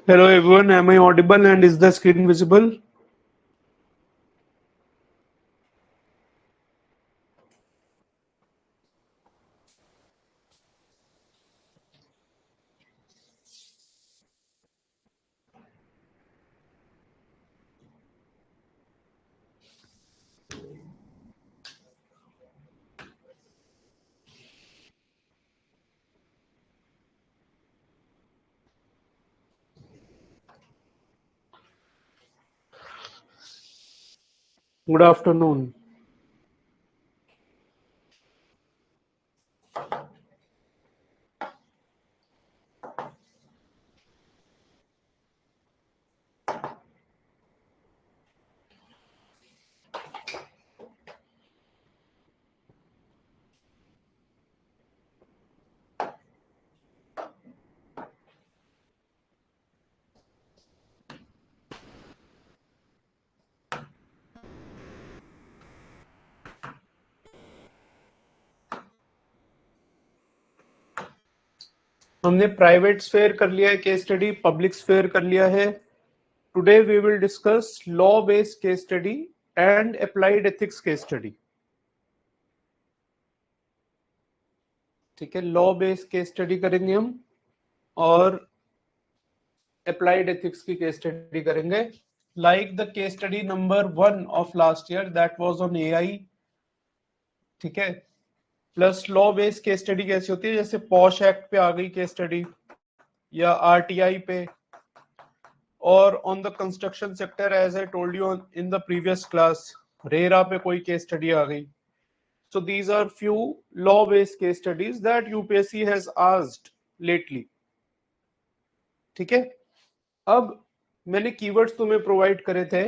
Hello everyone, am I audible and is the screen visible? Good afternoon. हमने private sphere कर लिया है case study, public sphere कर लिया है. Today we will discuss law based case study and applied ethics case study. ठीक है, law based case study करेंगे हम और अप्लाइड एथिक्स की केस स्टडी करेंगे. Like the case study number 1 of last year that was on AI. ठीक है, plus law based case study कैसी होती है, जैसे पॉश एक्ट पे आ गई केस स्टडी या आरटीआई पे, और on the construction sector as I told you in the previous class, RERA पे कोई केस स्टडी आ गई. So these are few law based case studies that UPSC has asked lately. ठीक है, अब मैंने कीवर्ड्स तुम्हें प्रोवाइड करे थे.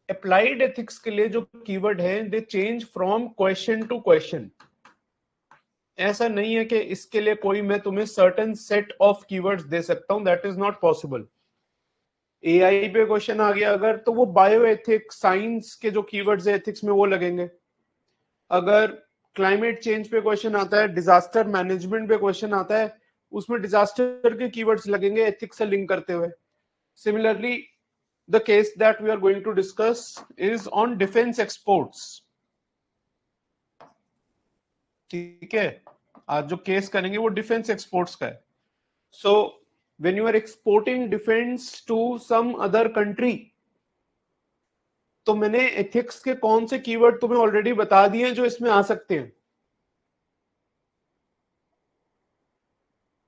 अप्लाइड एथिक्स के लिए जो कीवर्ड है they change from question to question. ऐसा नहीं है कि इसके लिए कोई मैं तुम्हें सर्टेन सेट ऑफ कीवर्ड्स दे सकता हूं, that is not possible. AI पे क्वेश्चन आ गया अगर, तो वो बायो एथिक्स साइंस के जो कीवर्ड्स है एथिक्स में वो लगेंगे. अगर क्लाइमेट चेंज पे क्वेश्चन आता है, डिजास्टर मैनेजमेंट पे क्वेश्चन आता है, उसमें डिजास्टर के कीवर्ड्स लगेंगे एथिक्स से लिंक करते हुए. Similarly the case that we are going to discuss is on defence exports. ठीक है, आज जो केस करेंगे वो डिफेंस एक्सपोर्ट्स का है. सो when you are exporting defense to some other country, तो मैंने एथिक्स के कौन से कीवर्ड तुम्हें ऑलरेडी बता दिए जो इसमें आ सकते हैं.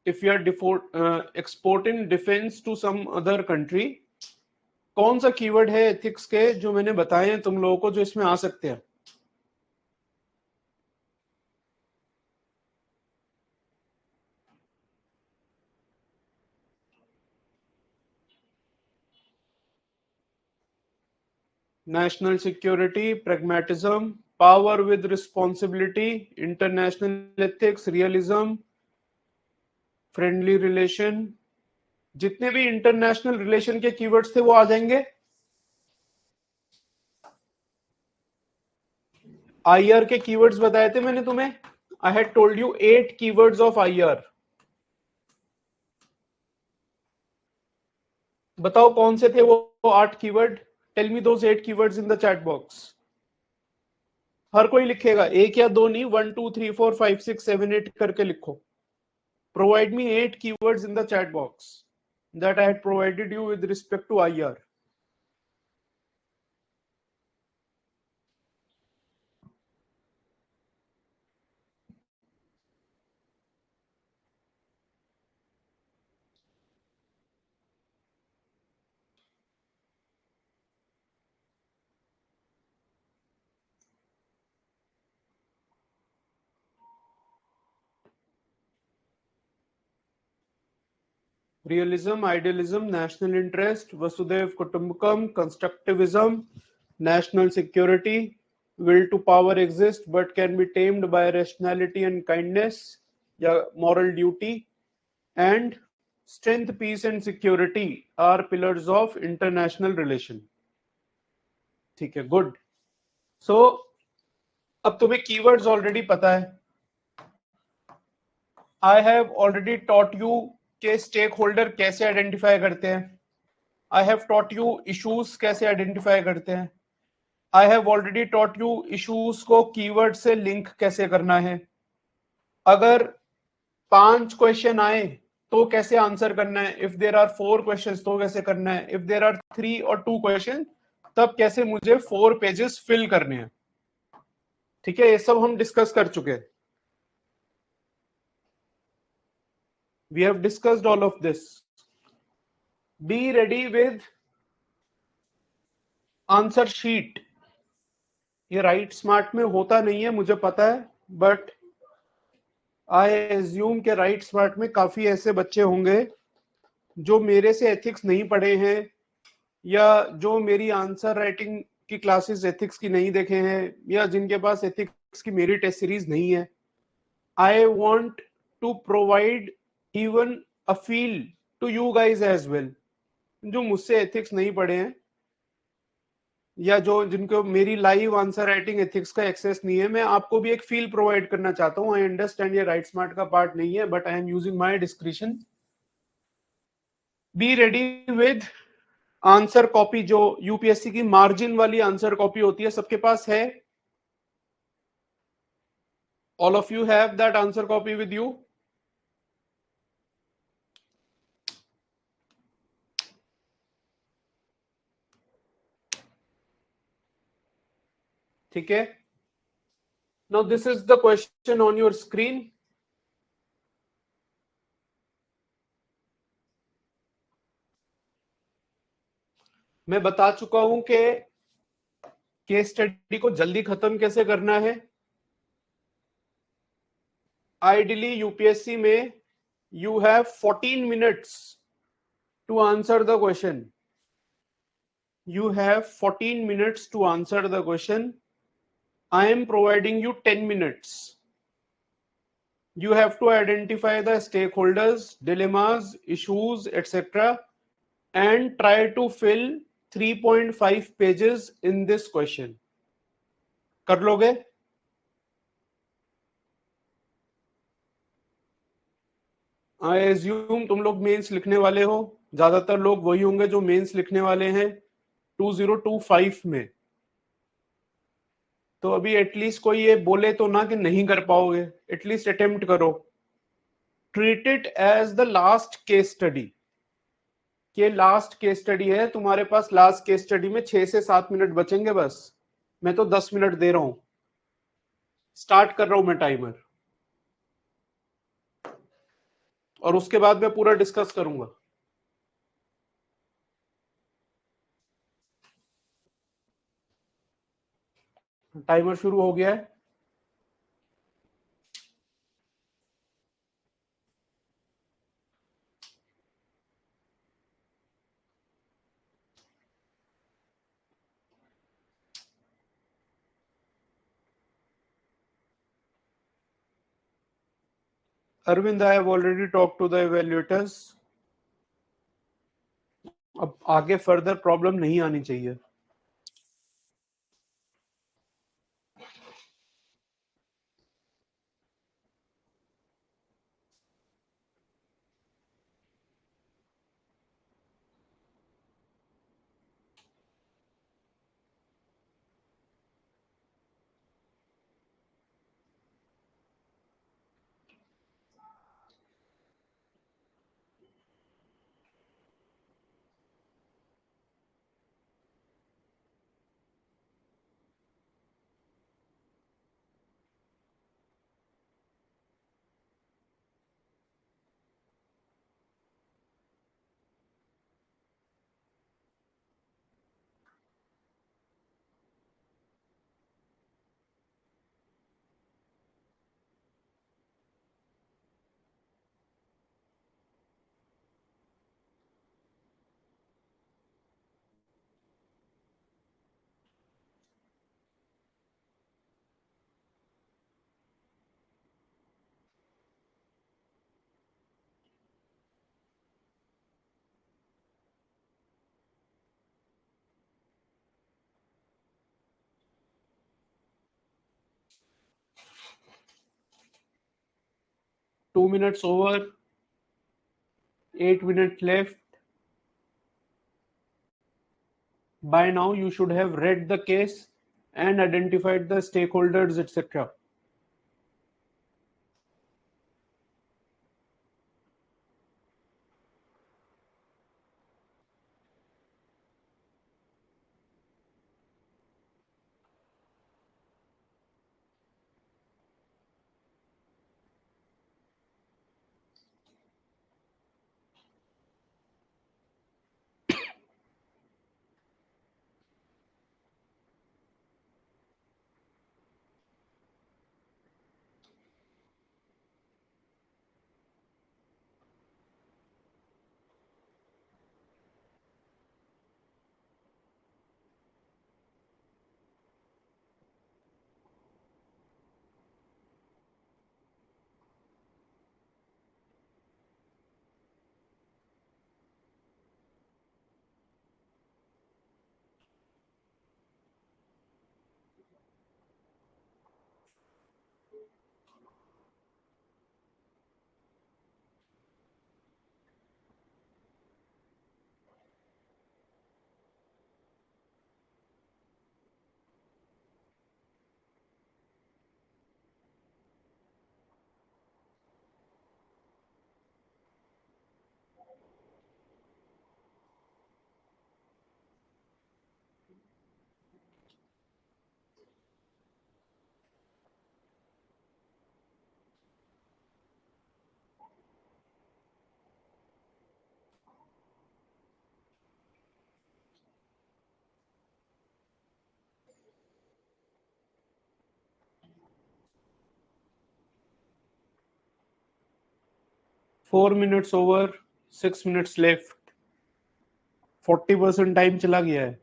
If you are exporting defence to some other country, कौन सा कीवर्ड है एथिक्स के जो मैंने बताए हैं तुम लोगों को जो इसमें आ सकते हैं. National security, pragmatism, power with responsibility, international ethics, realism, friendly relation. जितने भी इंटरनेशनल रिलेशन के कीवर्ड्स थे वो आ जाएंगे. आईआर के कीवर्ड्स बताए थे मैंने तुम्हें. I had told you 8 keywords of IR. बताओ कौन से थे वो 8 keyword. Tell me those 8 keywords in the chat box. हर कोई लिखेगा, एक या दो नहीं, 1 2 3 4 5 6 7 8 करके लिखो. Provide me 8 keywords in the chat box that I had provided you with respect to IR. Realism, idealism, national interest, Vasudev Kutumbakam, constructivism, national security, will to power exists but can be tamed by rationality and kindness, या moral duty, and strength, peace and security are pillars of international relation. ठीक है, good. सो अब तुम्हें keywords already पता है. I have already taught you के stake holder कैसे identify करते हैं. आई हैव टॉट यू इश्यूज कैसे आइडेंटिफाई करते हैं. आई have already taught you issues को कीवर्ड से लिंक कैसे करना है. अगर 5 क्वेश्चन आए तो कैसे आंसर करना है. इफ देर आर 4 क्वेश्चंस तो कैसे करना है. इफ देर आर 3 और 2 क्वेश्चन तब कैसे मुझे 4 पेजेस फिल करने हैं. ठीक है, ये सब हम डिस्कस कर चुके हैं. We have discussed all of this. Be ready with answer sheet. ये राइट स्मार्ट में होता नहीं है मुझे पता है, बट आई एज्यूम के राइट स्मार्ट में काफी ऐसे बच्चे होंगे जो मेरे से एथिक्स नहीं पढ़े हैं, या जो मेरी आंसर राइटिंग की क्लासेस एथिक्स की नहीं देखे हैं, या जिनके पास एथिक्स की मेरी टेस्ट सीरीज नहीं है. I want to provide even a feel to you guys as well, जो मुझसे एथिक्स नहीं पढ़े हैं या जो जिनको मेरी लाइव आंसर राइटिंग एथिक्स का एक्सेस नहीं है. मैं आपको भी एक फील प्रोवाइड करना चाहता हूं. आई अंडरस्टैंड ये राइट स्मार्ट का पार्ट नहीं है, but I am using my description. B ready with answer copy. जो यूपीएससी की मार्जिन वाली आंसर कॉपी होती है, सबके पास है. All of you have that answer copy with you. ठीक है. Now this is the question on your screen. मैं बता चुका हूं कि केस स्टडी को जल्दी खत्म कैसे करना है. आइडियली यूपीएससी में you have 14 minutes to answer the question. You have 14 minutes to answer the question. I am providing you 10 minutes. You have to identify the stakeholders, dilemmas, issues, etc. and try to fill 3.5 pages in this question. कर लोगे? I assume तुम लोग mains लिखने वाले हो. ज्यादातर लोग वही होंगे जो मेंस लिखने वाले हैं 2025 में. तो अभी एटलीस्ट कोई ये बोले तो ना कि नहीं कर पाओगे. एटलीस्ट अटेम्प्ट करो. Treat it as the last case study. के लास्ट केस स्टडी है तुम्हारे पास. लास्ट केस स्टडी में 6 से 7 मिनट बचेंगे बस. मैं तो 10 मिनट दे रहा हूं. स्टार्ट कर रहा हूं मैं टाइमर, और उसके बाद मैं पूरा डिस्कस करूंगा. टाइमर शुरू हो गया है. Arvind, I have already talk to the evaluators. अब आगे फर्दर प्रॉब्लम नहीं आनी चाहिए. Two minutes over. 8 minute left. by now you should have read the case and identified the stakeholders, etc. Four minutes over, 6 minutes left, 40% time चला गया है.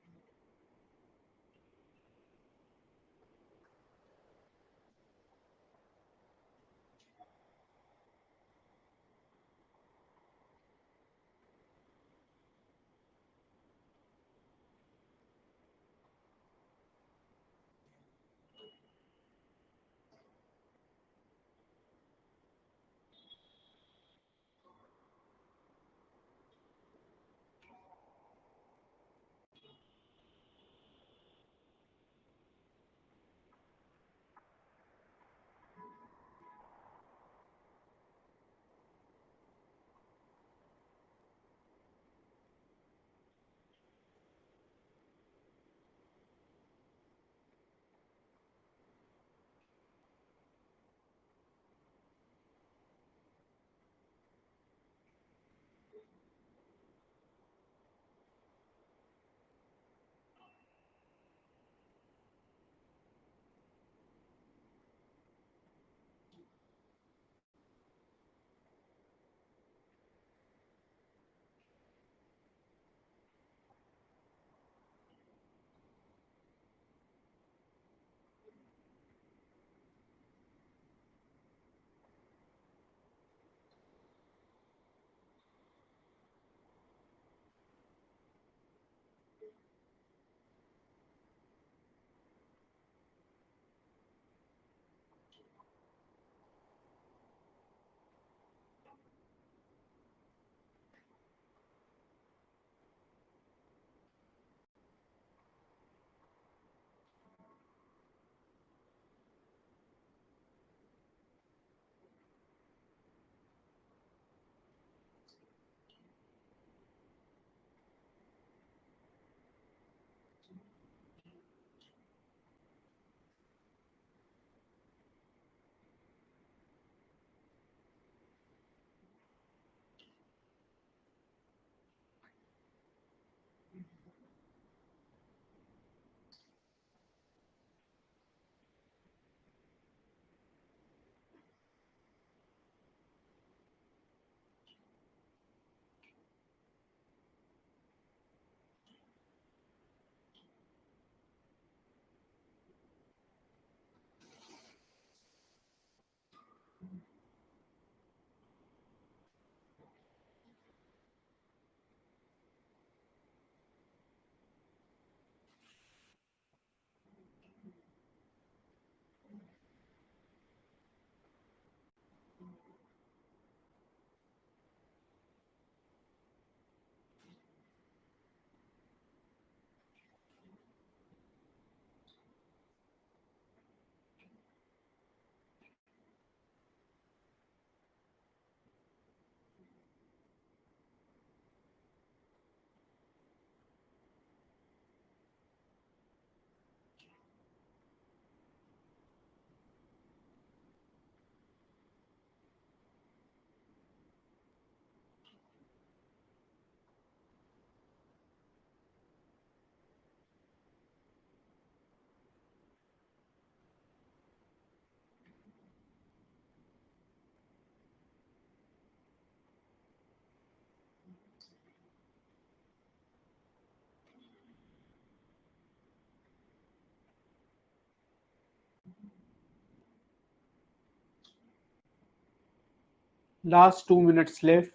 Last 2 minutes left.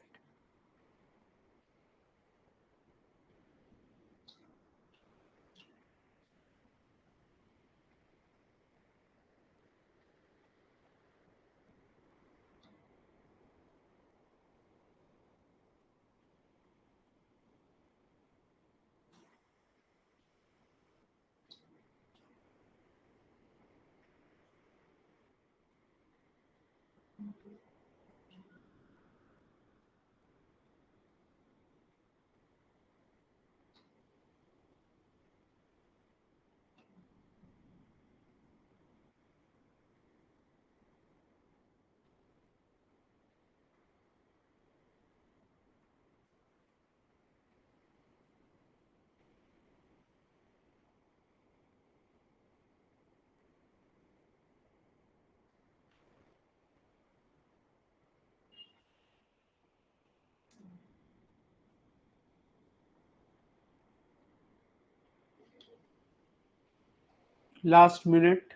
Last minute.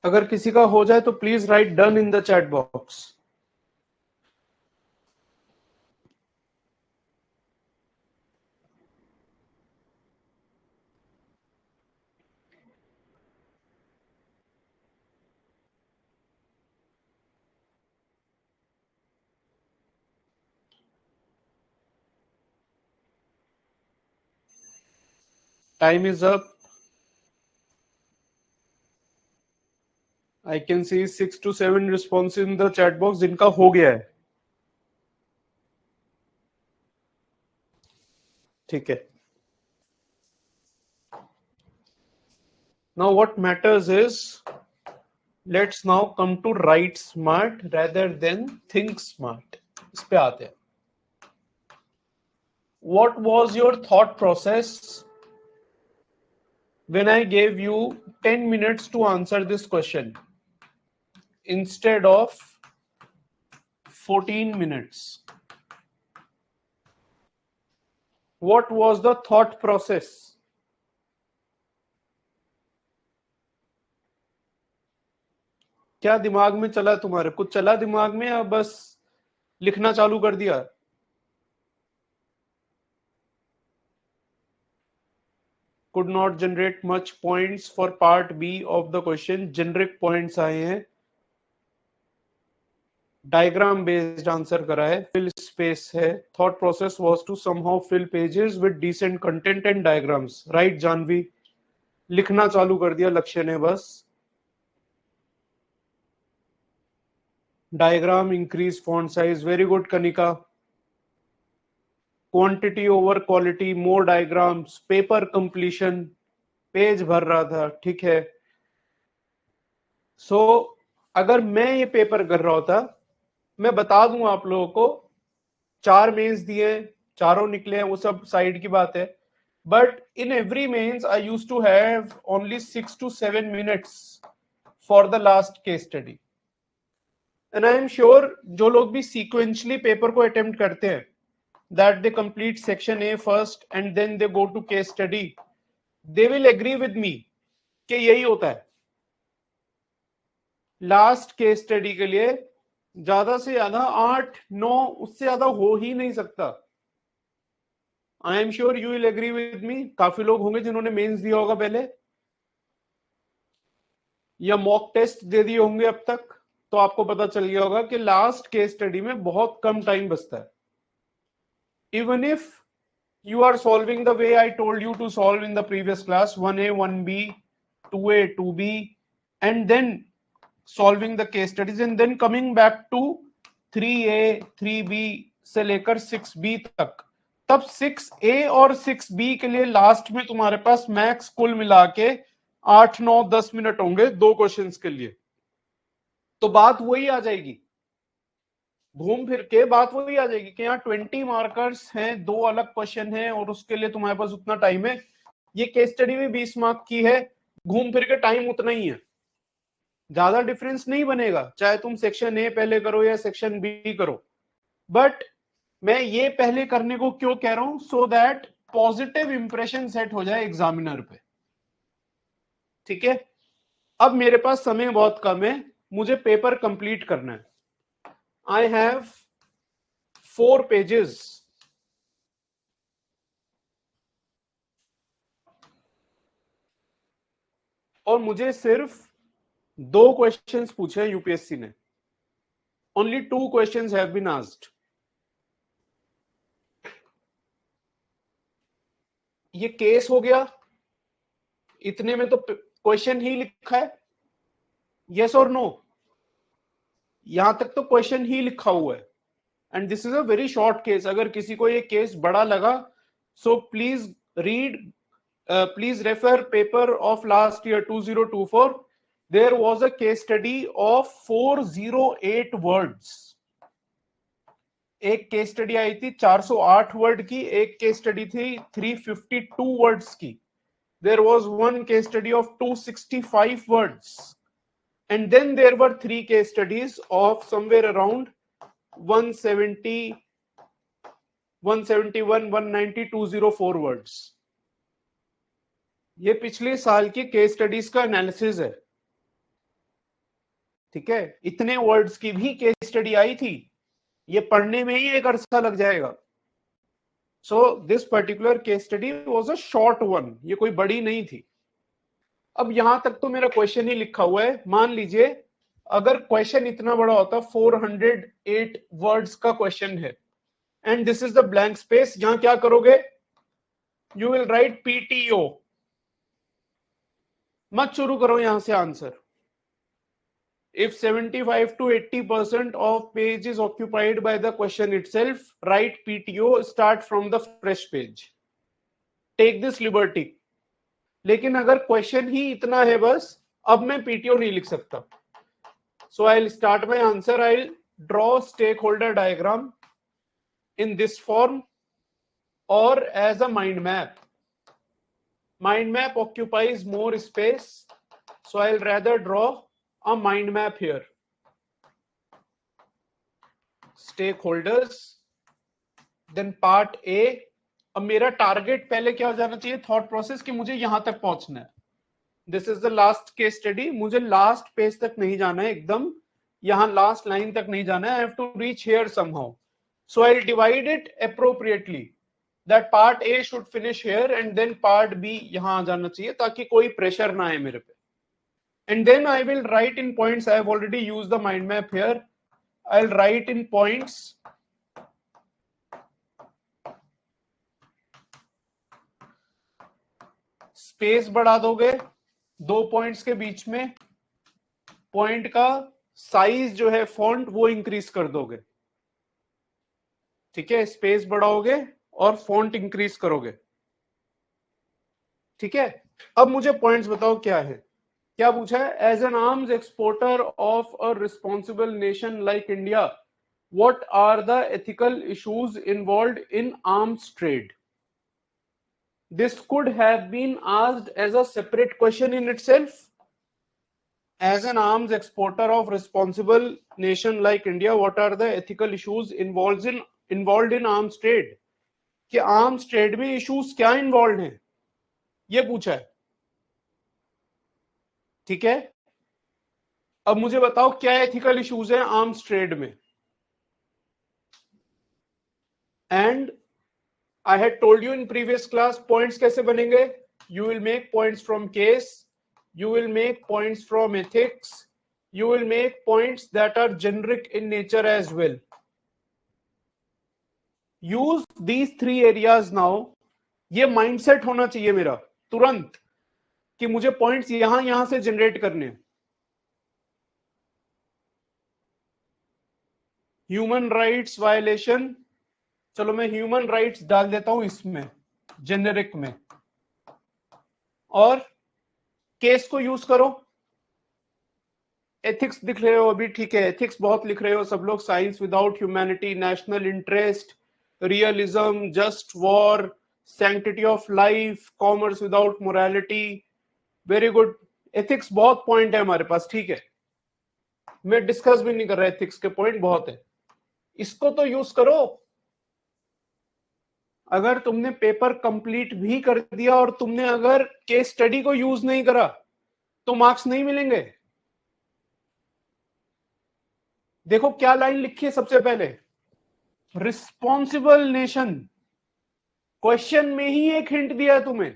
अगर किसी का हो जाए तो please right done in the chat box. Time is up. I can see 6 to 7 responses in the chat box जिनका हो गया है. ठीक है. Now what matters is, let's now come to write smart rather than think smart. इस पे आते हैं. What was your thought process when I gave you 10 minutes to answer this question instead of 14 minutes? What was the thought process? क्या दिमाग में चला तुम्हारे? कुछ चला दिमाग में या बस लिखना चालू कर दिया? Could not generate much points for part B of the question. Generic points आए हैं. डायग्राम बेस्ड आंसर करा है. फिल स्पेस है. Thought process was to somehow fill pages with decent content and diagrams. Right Janvi? लिखना चालू कर दिया लक्ष्य ने बस. Diagram increase font size. Very good Kanika. Quantity over quality, more diagrams, paper completion, page भर रहा था. ठीक है. सो अगर मैं ये पेपर कर रहा होता, मैं बता दूं आप लोगों को, 4 मेंस दिए, चारों निकले हैं, वो सब साइड की बात है. But in every mains I used to have only 6 to 7 minutes for the last case study. And I am sure जो लोग भी सीक्वेंशली पेपर को अटेम्प्ट करते हैं, that they complete section A first and then they go to case study, they will agree with me कि यही होता है. लास्ट केस स्टडी के लिए ज्यादा से ज्यादा 8-9, उससे ज्यादा हो ही नहीं सकता. I am sure you will agree with me. काफी लोग होंगे जिन्होंने मेंस दिया होगा पहले या मॉक टेस्ट दे दिए होंगे अब तक, तो आपको पता चल गया होगा कि लास्ट केस स्टडी में बहुत कम टाइम बचता है. Even if you are solving the way I told you to solve in the previous class, 1A, 1B, 2A, 2B, and then solving the case studies and then coming back to 3A, 3B से लेकर 6B तक, तब 6A और 6B के लिए last में तुम्हारे पास max कुल मिला के 8, 9, 10 मिनट होंगे 2 क्वेश्चंस के लिए. तो बात वही आ जाएगी. घूम फिर के बात वही आ जाएगी कि यहाँ 20 मार्कर्स हैं, 2 अलग क्वेश्चन हैं और उसके लिए तुम्हारे पास उतना टाइम है। ये केस स्टडी भी 20 मार्क की है, घूम फिर के टाइम उतना ही है, ज्यादा डिफरेंस नहीं बनेगा चाहे तुम सेक्शन ए पहले करो या सेक्शन बी करो। बट मैं ये पहले करने को क्यों कह रहा हूं, so that positive impression set हो जाए एग्जामिनर पे। ठीक है, अब मेरे पास समय बहुत कम है, मुझे पेपर कंप्लीट करना है। आई हैव 4 पेजेस, और मुझे सिर्फ 2 क्वेश्चंस पूछे यूपीएससी ने, only 2 questions have been asked. ये केस हो गया, इतने में तो क्वेश्चन ही लिखा है, यस और नो, यहां तक तो क्वेश्चन ही लिखा हुआ है। And this is a very short case. अगर किसी को ये केस बड़ा लगा, so please read, please refer paper of last year 2024. There was a case study of 408 words. एक केस स्टडी आई थी 408 वर्ड की, एक केस स्टडी थी 352 वर्ड्स की। There was one case study of 265 words, and then there were 3 case studies of somewhere around 170, 171, 190, 204 words. ये पिछले साल की केस स्टडीज का एनालिसिस है। ठीक है, इतने वर्ड्स की भी केस स्टडी आई थी, ये पढ़ने में ही एक अरसा लग जाएगा। So this particular case study was a short one, ये कोई बड़ी नहीं थी। अब यहां तक तो मेरा क्वेश्चन ही लिखा हुआ है। मान लीजिए अगर क्वेश्चन इतना बड़ा होता, 408 वर्ड्स का क्वेश्चन है, and this is the blank space, यहां क्या करोगे, यू विल राइट पीटीओ, मत शुरू करो यहां से answer. If 75 to 80% of page is occupied by the question itself, write PTO, start from the fresh page. Take this liberty. लेकिन अगर क्वेश्चन ही इतना है बस, अब मैं PTO नहीं लिख सकता। So I'll start my answer. I'll draw stakeholder diagram in this form or as a mind map. Mind map occupies more space, so I'll rather draw a mind map here. Stakeholders, then part A. अब मेरा target पहले क्या हो जाना चाहिए, thought process, कि मुझे यहां तक पहुंचना है। This is the last case study, मुझे लास्ट पेज तक नहीं जाना है, एकदम यहां लास्ट लाइन तक नहीं जाना है। I have to reach here somehow, so I will divide it appropriately, that part A should finish here and then part B यहां आ जाना चाहिए, ताकि कोई प्रेशर ना आए मेरे पे। And then I will write in points, I have already used the mind map here, I will write in points. Space बढ़ा दोगे 2 पॉइंट्स के बीच में, पॉइंट का साइज जो है फॉन्ट वो इंक्रीज कर दोगे। ठीक है, स्पेस बढ़ाओगे और फॉन्ट इंक्रीज करोगे। ठीक है, अब मुझे पॉइंट्स बताओ क्या है, क्या पूछा है। As an arms exporter of a responsible nation like India, what are the ethical issues involved in arms trade. This could have been asked as a separate question in itself. As an arms exporter of responsible nation like India, what are the ethical issues involved in arms trade? कि arms trade में issues क्या involve हैं, ये पूछा है। ठीक है, अब मुझे बताओ क्या एथिकल इश्यूज हैं आर्म्स ट्रेड में। And I had told you in previous class, points कैसे बनेंगे। You will make points from case, you will make points from ethics, you will make points that are generic in nature as well. Use these 3 areas now. ये mindset होना चाहिए मेरा तुरंत कि मुझे points यहां से generate करने। Human rights violation, चलो मैं ह्यूमन राइट्स डाल देता हूं इसमें जेनेरिक में, और केस को यूज करो। एथिक्स दिख रहे हो अभी, ठीक है, एथिक्स बहुत लिख रहे हो सब लोग, science without humanity, national interest, realism, just war, sanctity of life, commerce without morality, very good. Ethics बहुत पॉइंट है हमारे पास, ठीक है, मैं डिस्कस भी नहीं कर रहा, एथिक्स के पॉइंट बहुत है, इसको तो यूज करो। अगर तुमने पेपर कंप्लीट भी कर दिया और तुमने अगर केस स्टडी को यूज नहीं करा तो मार्क्स नहीं मिलेंगे। देखो क्या लाइन लिखी है सबसे पहले, रिस्पॉन्सिबल नेशन, क्वेश्चन में ही एक हिंट दिया है तुम्हें,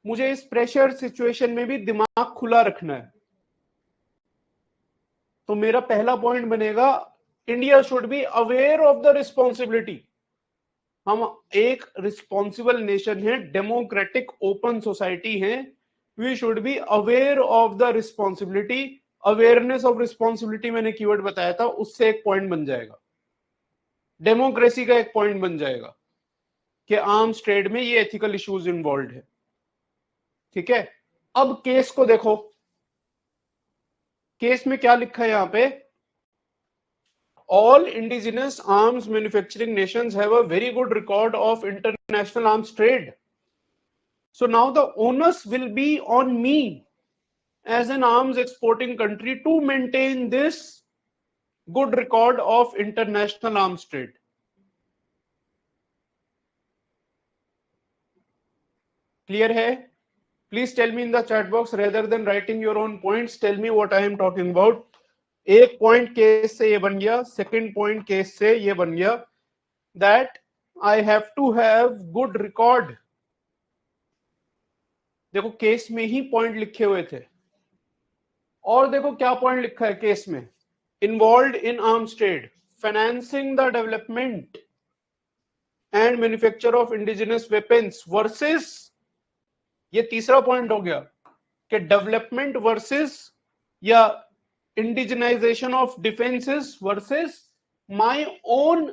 मुझे इस प्रेशर सिचुएशन में भी दिमाग खुला रखना है। तो मेरा पहला पॉइंट बनेगा, India should be aware of the responsibility. हम एक रिस्पॉन्सिबल नेशन है, डेमोक्रेटिक ओपन सोसाइटी है, we should be aware of the responsibility. Awareness of responsibility मैंने कीवर्ड बताया था, उससे एक पॉइंट बन जाएगा, डेमोक्रेसी का एक पॉइंट बन जाएगा कि आर्म्स ट्रेड में ये एथिकल इश्यूज इन्वॉल्व है, ठीक है। अब केस को देखो, केस में क्या लिखा है यहां पे, all indigenous arms manufacturing nations have a very good record of international arms trade. So now the onus will be on me as an arms exporting country to maintain this good record of international arms trade. Clear hai? Please tell me in the chat box, rather than writing your own points, tell me what I am talking about. एक point case से ये बन गया, second point case से ये बन गया that I have to have good record. देखो केस में ही पॉइंट लिखे हुए थे, और देखो क्या पॉइंट लिखा है केस में, involve in arms trade, financing the development and manufacture of indigenous weapons versus, ये तीसरा पॉइंट हो गया कि डेवलपमेंट वर्सेस या indigenisation of defences versus my own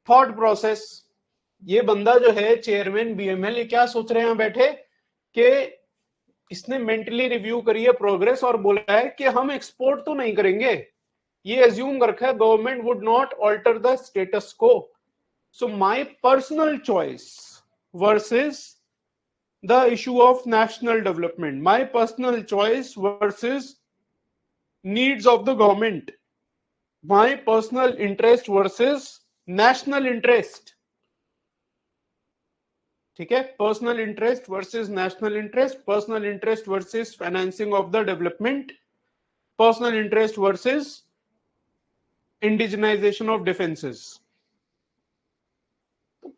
thought process. ये बंदा जो है चेयरमैन बीएमएल, ये क्या सोच रहे हैं बैठे कि इसने मेंटली रिव्यू करी है प्रोग्रेस और बोला है कि हम एक्सपोर्ट तो नहीं करेंगे, ये एज्यूम कर रखा है government would not alter the status quo. So my personal choice versus the issue of national development, my personal choice versus needs of the government, my personal interest versus national interest, ठीक है, personal interest versus national interest, personal interest versus financing of the development, personal interest versus indigenisation of defences.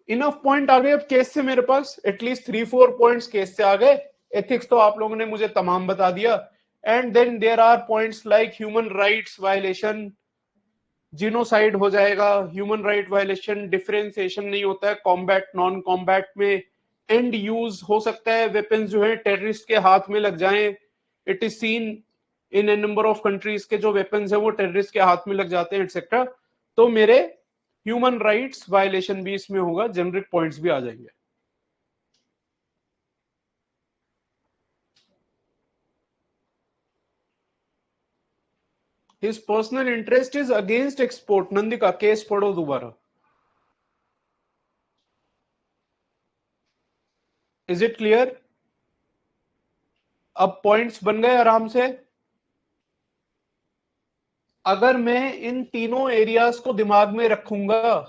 Enough point आ गए अब case से, मेरे पास at least 3-4 points case से आ गए। Ethics तो आप लोगों ने मुझे तमाम बता दिया, and then there are points like human rights violation, genocide हो जाएगा, ह्यूमन राइट वायलेशन, डिफरेंशिएशन नहीं होता है कॉम्बैट नॉन कॉम्बैट में, एंड यूज हो सकता है वेपन्स जो है टेररिस्ट के हाथ में लग जाएं, it is seen in A number of countries के जो वेपन्स है वो टेररिस्ट के हाथ में लग जाते हैं एटसेट्रा। तो मेरे ह्यूमन राइट्स वायलेशन भी इसमें होगा, जेनरिक पॉइंट्स भी आ जाएंगे। His personal interest is against export, Nandi का केस पढ़ो दोबारा, इज इट क्लियर? अब पॉइंट्स बन गए आराम से। अगर मैं इन तीनों एरियाज को दिमाग में रखूंगा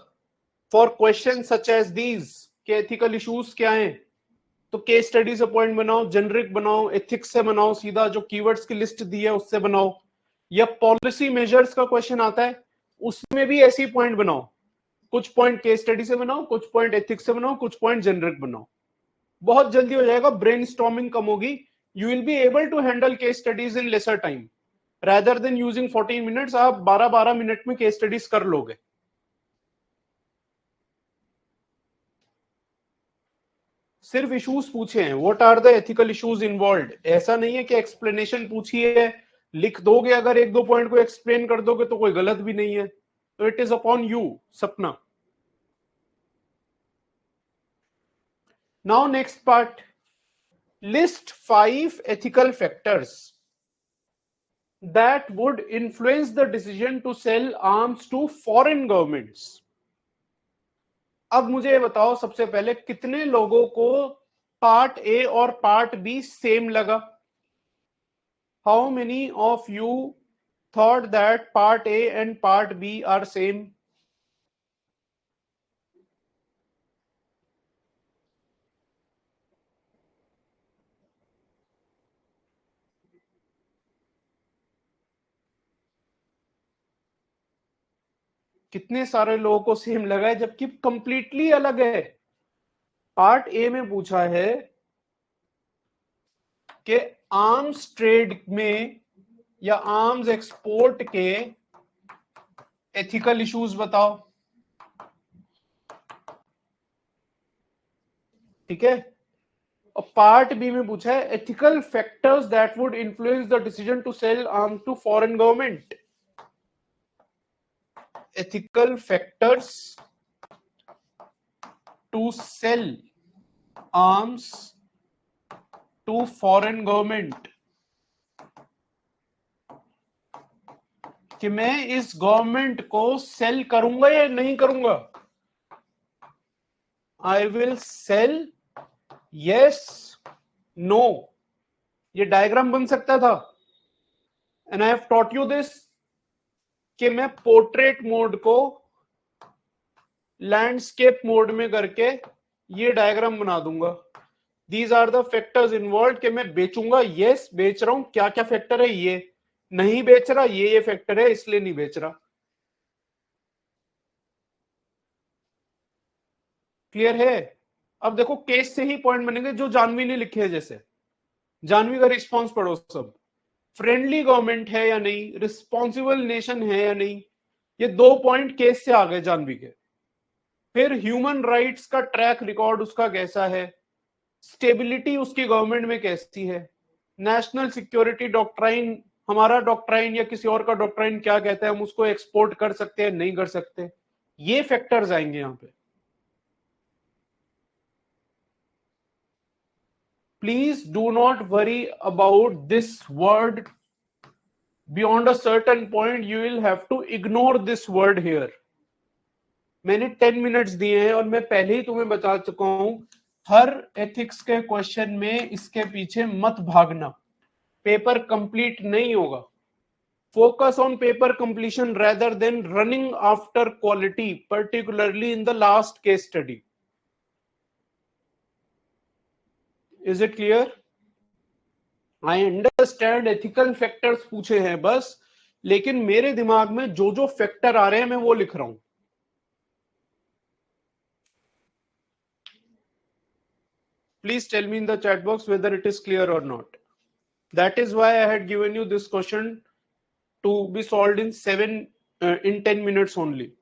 for question such as these के एथिकल इश्यूज क्या हैं, तो केस स्टडी से पॉइंट बनाओ, जेनरिक बनाओ, एथिक्स से बनाओ, सीधा जो कीवर्ड्स की लिस्ट दी है उससे बनाओ, या पॉलिसी मेजर्स का क्वेश्चन आता है उसमें भी ऐसी पॉइंट बनाओ, कुछ पॉइंट केस स्टडी से बनाओ, कुछ पॉइंट एथिक्स से बनाओ, कुछ पॉइंट जेनरिक बनाओ, बहुत जल्दी हो जाएगा, ब्रेनस्टॉर्मिंग कम होगी, you will be able to handle case studies in lesser time rather than using 14 minutes, आप 12-12 मिनट में केस स्टडीज कर लोगे। सिर्फ इश्यूज पूछे हैं, what are the ethical issues involve, ऐसा नहीं है कि एक्सप्लेनेशन पूछी है, लिख दोगे, अगर 1-2 पॉइंट को एक्सप्लेन कर दोगे तो कोई गलत भी नहीं है, तो इट इज अपॉन यू सपना। Now next part, list 5 ethical factors. that would influence the decision to sell arms to foreign governments. अब मुझे बताओ सबसे पहले कितने लोगों को पार्ट ए और पार्ट बी सेम लगा? How many of you thought that part A and part B are same? कितने सारे लोगों को सेम लगा है, जबकि कंप्लीटली अलग है। पार्ट ए में पूछा है कि आर्म्स ट्रेड में या आर्म्स एक्सपोर्ट के एथिकल इश्यूज बताओ, ठीक है। और पार्ट बी में पूछा है ethical factors that would influence the decision to sell arm to foreign government. ethical factors to sell arms to foreign government, कि मैं इस गवर्नमेंट को सेल करूंगा या नहीं करूंगा। I will sell, yes, no, ये डायग्राम बन सकता था। And I have taught you this कि मैं पोर्ट्रेट मोड को लैंडस्केप मोड में करके ये डायग्राम बना दूंगा। These are the factors involve, कि मैं बेचूंगा, यस बेच रहा हूं, क्या क्या फैक्टर है, ये नहीं बेच रहा, ये फैक्टर है इसलिए नहीं बेच रहा। क्लियर है? अब देखो केस से ही पॉइंट बनेंगे जो जानवी ने लिखे हैं। जैसे जानवी का रिस्पॉन्स पढ़ो सब, फ्रेंडली गवर्नमेंट है या नहीं, रिस्पॉन्सिबल नेशन है या नहीं, ये 2 पॉइंट केस से आ गए जानवी के। फिर ह्यूमन राइट्स का ट्रैक रिकॉर्ड उसका कैसा है, स्टेबिलिटी उसकी गवर्नमेंट में कैसी है, नेशनल सिक्योरिटी डॉक्ट्राइन, हमारा डॉक्ट्राइन या किसी और का डॉक्ट्राइन क्या कहता है, हम उसको एक्सपोर्ट कर सकते हैं नहीं कर सकते, ये फैक्टर्स आएंगे यहां पे। Please do not worry about this word, beyond a certain point you will have to ignore this word here. मैंने 10 मिनट्स दिए हैं और मैं पहले ही तुम्हें बता चुका हूं, हर एथिक्स के क्वेश्चन में इसके पीछे मत भागना, पेपर कंप्लीट नहीं होगा। Focus on paper completion rather than running after quality, particularly in the last case study. Is it clear? I understand ethical factors पूछे हैं बस, लेकिन मेरे दिमाग में जो जो फैक्टर आ रहे हैं मैं वो लिख रहा हूं। Please tell me in the chat box whether it is clear or not. That is why I had given you this question to be solved in 10 minutes only.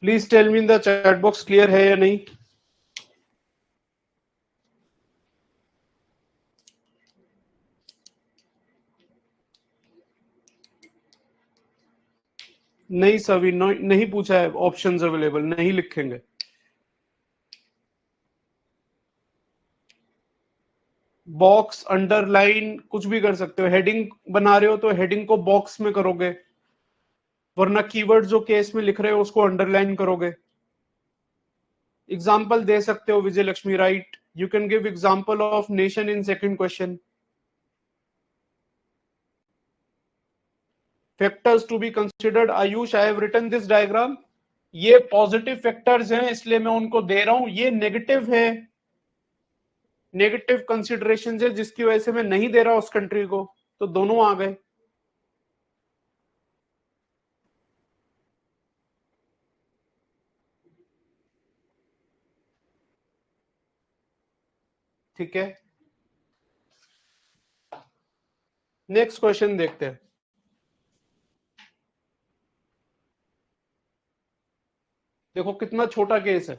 Please tell me in the chat box clear है या नहीं। नहीं सभी नहीं पूछा है, options available नहीं लिखेंगे। बॉक्स, अंडरलाइन कुछ भी कर सकते हो, हेडिंग बना रहे हो तो हेडिंग को बॉक्स में करोगे, वरना कीवर्ड जो केस में लिख रहे हो उसको अंडरलाइन करोगे। एग्जाम्पल दे सकते हो, Vijay Lakshmi right, you can give example of nation in second question. Factors to be considered, Ayush I have written this diagram. ये पॉजिटिव फैक्टर्स हैं इसलिए मैं उनको दे रहा हूं, ये नेगेटिव है, नेगेटिव कंसिडरेशन है जिसकी वजह से मैं नहीं दे रहा उस कंट्री को, तो दोनों आ गए। ठीक है, नेक्स्ट क्वेश्चन देखते हैं। देखो कितना छोटा केस है,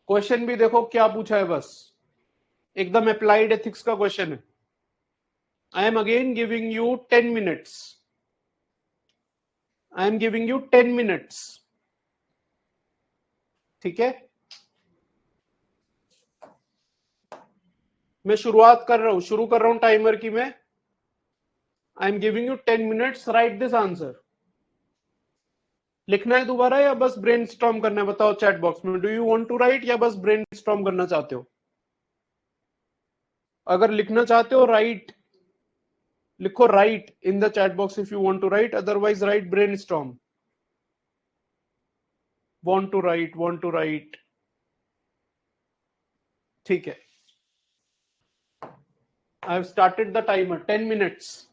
क्वेश्चन भी देखो क्या पूछा है, बस एकदम अप्लाइड एथिक्स का क्वेश्चन है। I M again giving you 10 minutes, I am giving you 10 minutes, ठीक है। मैं शुरुआत कर रहा हूं, शुरू कर रहा हूं टाइमर की मैं। I am giving you 10 minutes, write this answer. लिखना है दोबारा या बस ब्रेनस्टॉर्म करना है, बताओ चैट बॉक्स में, do you want to write या बस ब्रेनस्टॉर्म करना चाहते हो? अगर लिखना चाहते हो राइट लिखो, write in the chat box if you want to write, otherwise write brainstorm. Want to write, ठीक है। I have started the timer, 10 minutes.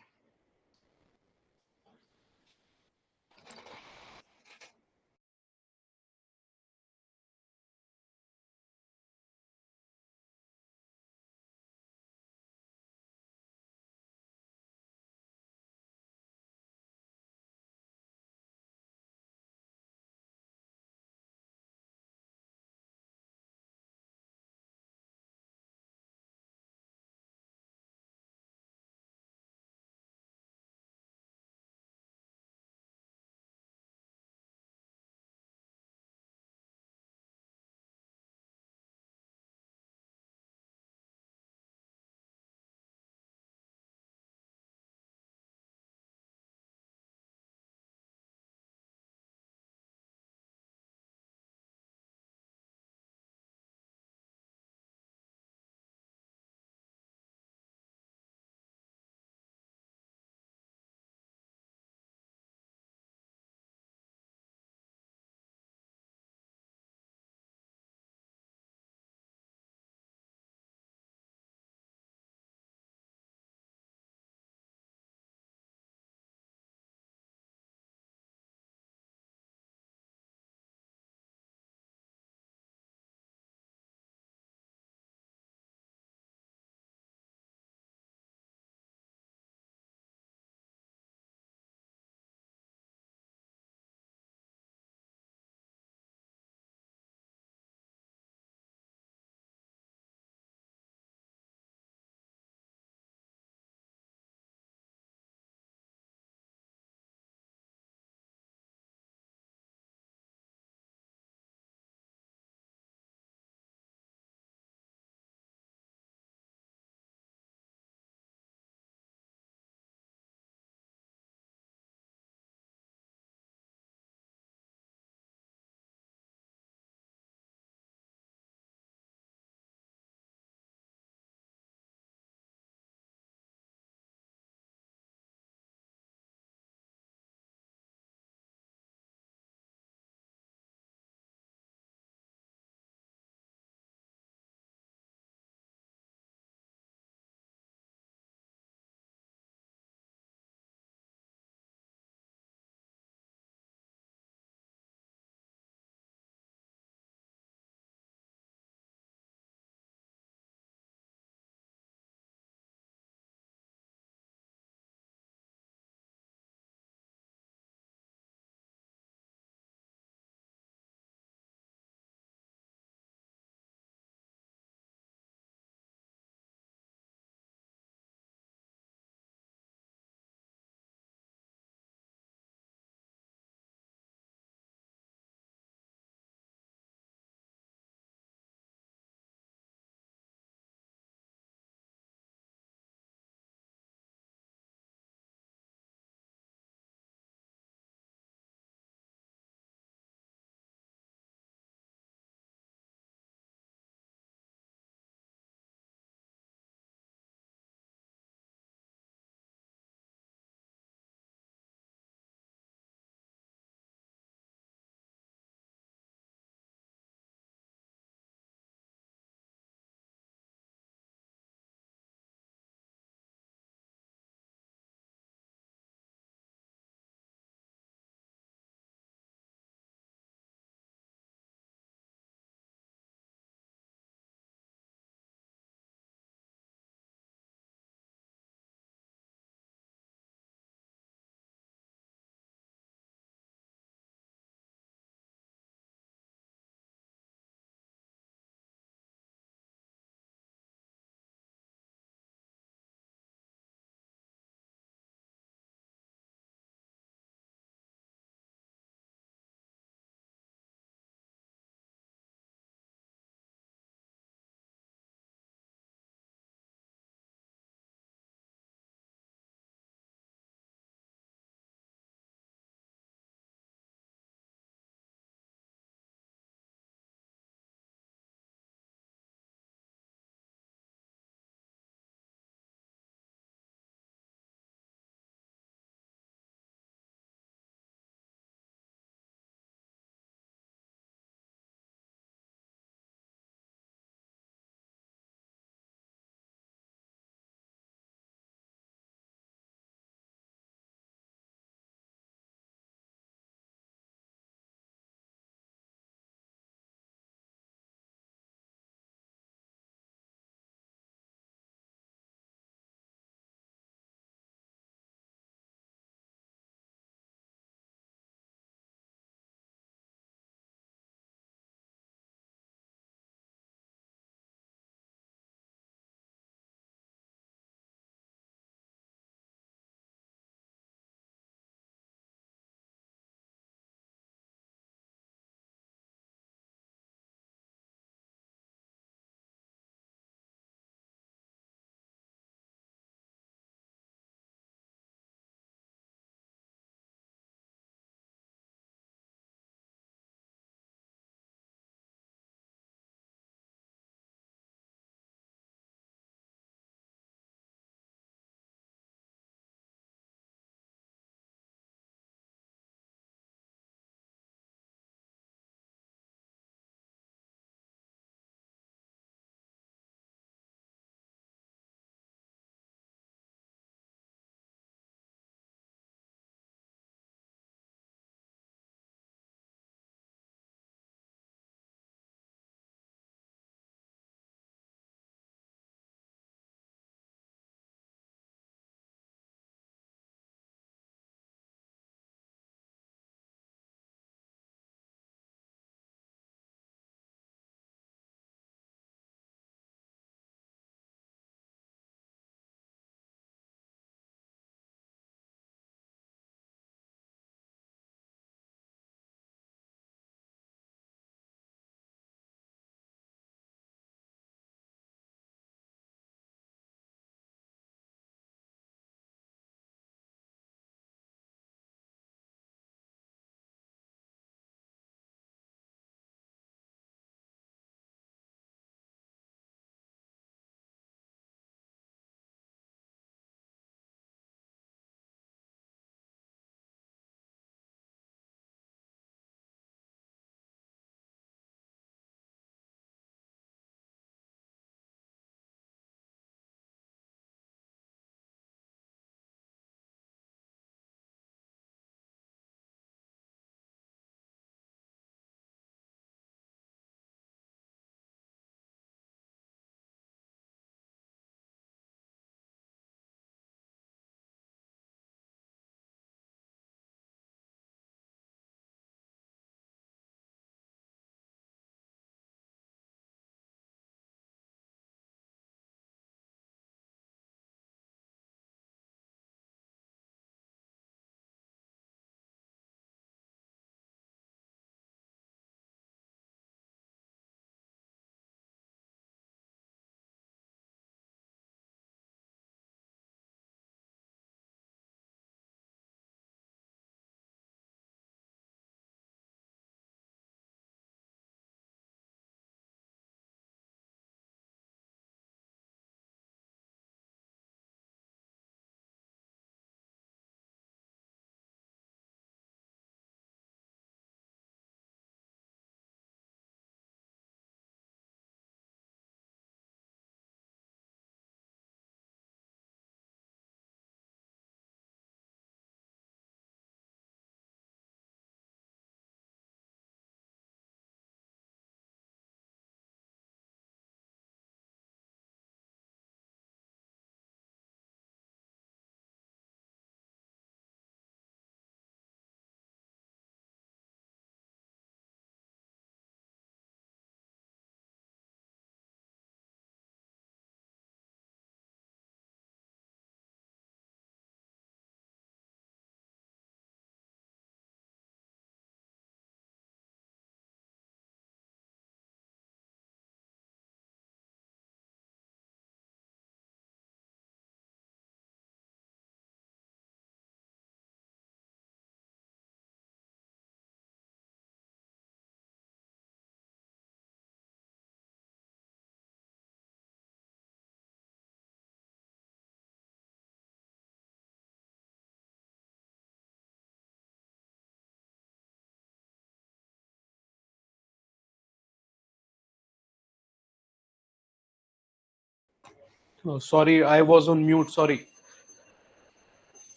Oh, sorry, I was on mute. Sorry.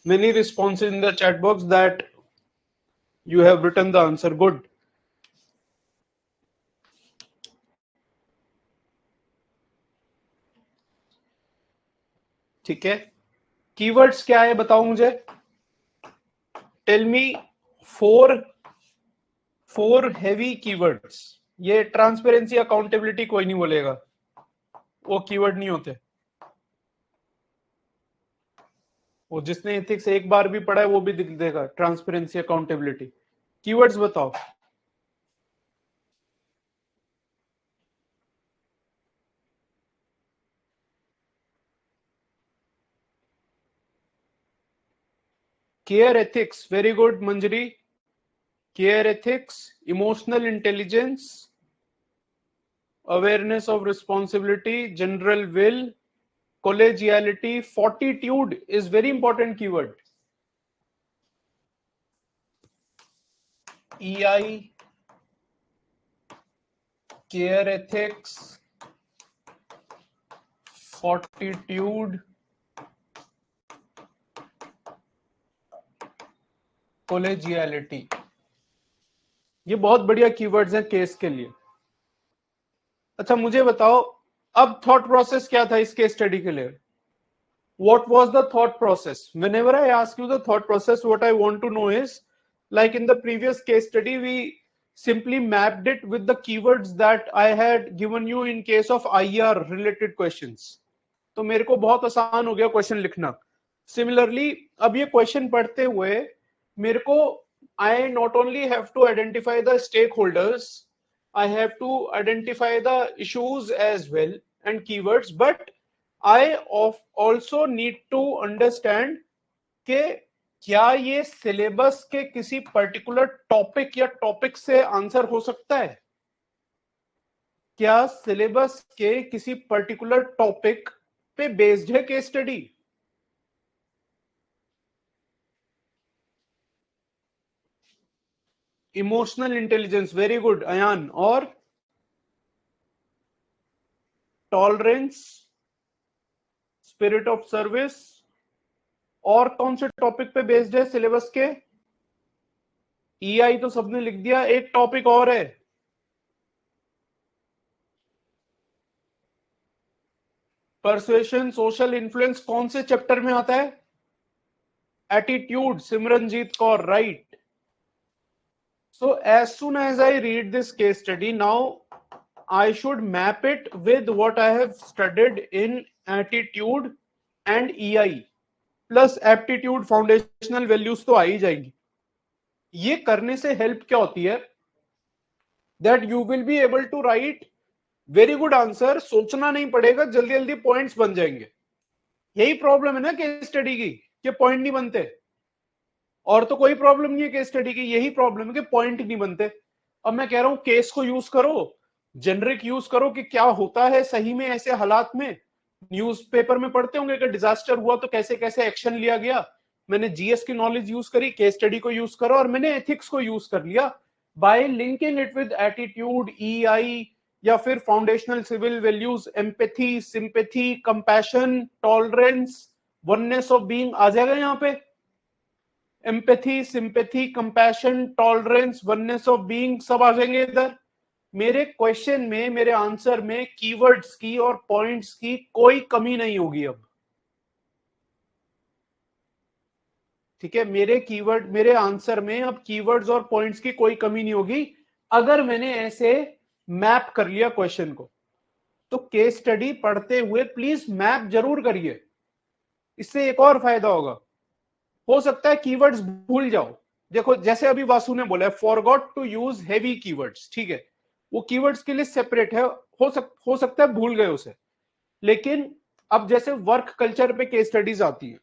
Many responses in the chat box that you have written the answer. Good. ठीक है. Keywords क्या है बताओ मुझे. Tell me four heavy keywords. ये transparency accountability कोई नहीं बोलेगा, वो कीवर्ड नहीं होते. वो जिसने एथिक्स एक बार भी पढ़ा है वो भी दिख देगा. ट्रांसपेरेंसी अकाउंटेबिलिटी कीवर्ड्स बताओ. Care ethics, very good Manjari. Care ethics, emotional intelligence, awareness of responsibility, general will, collegiality, fortitude is very important keyword. EI, care ethics, fortitude, collegiality. ये बहुत बढ़िया कीवर्ड्स हैं केस के लिए. अच्छा मुझे बताओ अब थॉट प्रोसेस क्या था इस केस स्टडी के लिए. What was the thought process? Whenever I ask you the thought process, what I want to know is, like in the previous case study, we simply mapped it with the keywords that I had given you in case of IR related questions. तो मेरे को बहुत आसान हो गया question लिखना. Similarly, अब ये क्वेश्चन पढ़ते हुए मेरे को I not only have to identify the stakeholders, I have to identify the issues as well and keywords, but I also need to understand कि क्या ये सिलेबस के किसी पर्टिकुलर टॉपिक या टॉपिक से आंसर हो सकता है. क्या सिलेबस के किसी पर्टिकुलर टॉपिक पे बेस्ड है case study. Emotional intelligence, very good Ayaan. और टॉलरेंस, स्पिरिट ऑफ सर्विस. और कौन से टॉपिक पे बेस्ड है सिलेबस के. ईआई तो सबने लिख दिया, एक टॉपिक और है. परसुएशन, सोशल इन्फ्लुएंस कौन से चैप्टर में आता है. Attitude, Simranjeet Kaur, right. So as soon as I read this case study now I should map it with what I have studied in attitude and EI plus aptitude. Foundational values तो आ ही जाएंगी. ये करने से हेल्प क्या होती है, that you will be able to write very good answer. सोचना नहीं पड़ेगा, जल्दी जल्दी पॉइंट्स बन जाएंगे. यही प्रॉब्लम है ना केस स्टडी की, कि पॉइंट नहीं बनते. और तो कोई प्रॉब्लम नहीं है केस स्टडी की, यही प्रॉब्लम है कि पॉइंट नहीं बनते. अब मैं कह रहा हूं केस को यूज करो, जेनरिक यूज करो कि क्या होता है सही में ऐसे हालात में. न्यूज़पेपर में पढ़ते होंगे कि डिजास्टर हुआ तो कैसे कैसे एक्शन लिया गया. मैंने जीएस की नॉलेज यूज करी, केस स्टडी को यूज करो, और मैंने एथिक्स को यूज कर लिया by linking it with attitude, EI, या फिर foundational civil values, empathy, sympathy, compassion, tolerance, oneness of being आ जाएगा यहाँ पे. Empathy, sympathy, compassion, tolerance, oneness of being सब आ जाएंगे इधर. मेरे क्वेश्चन में, मेरे आंसर में कीवर्ड्स की और पॉइंट्स की कोई कमी नहीं होगी अब. ठीक है, मेरे आंसर में अब कीवर्ड्स और पॉइंट्स की कोई कमी नहीं होगी अगर मैंने ऐसे मैप कर लिया क्वेश्चन को. तो केस स्टडी पढ़ते हुए प्लीज मैप जरूर करिए, इससे एक और फायदा होगा. हो सकता है कीवर्ड्स भूल जाओ. देखो जैसे अभी वासु ने बोला है forgot to use heavy keywords, ठीक है, वो कीवर्ड्स के लिए सेपरेट है. हो सकता है भूल गए उसे. लेकिन अब जैसे वर्क कल्चर पे केस स्टडीज आती है,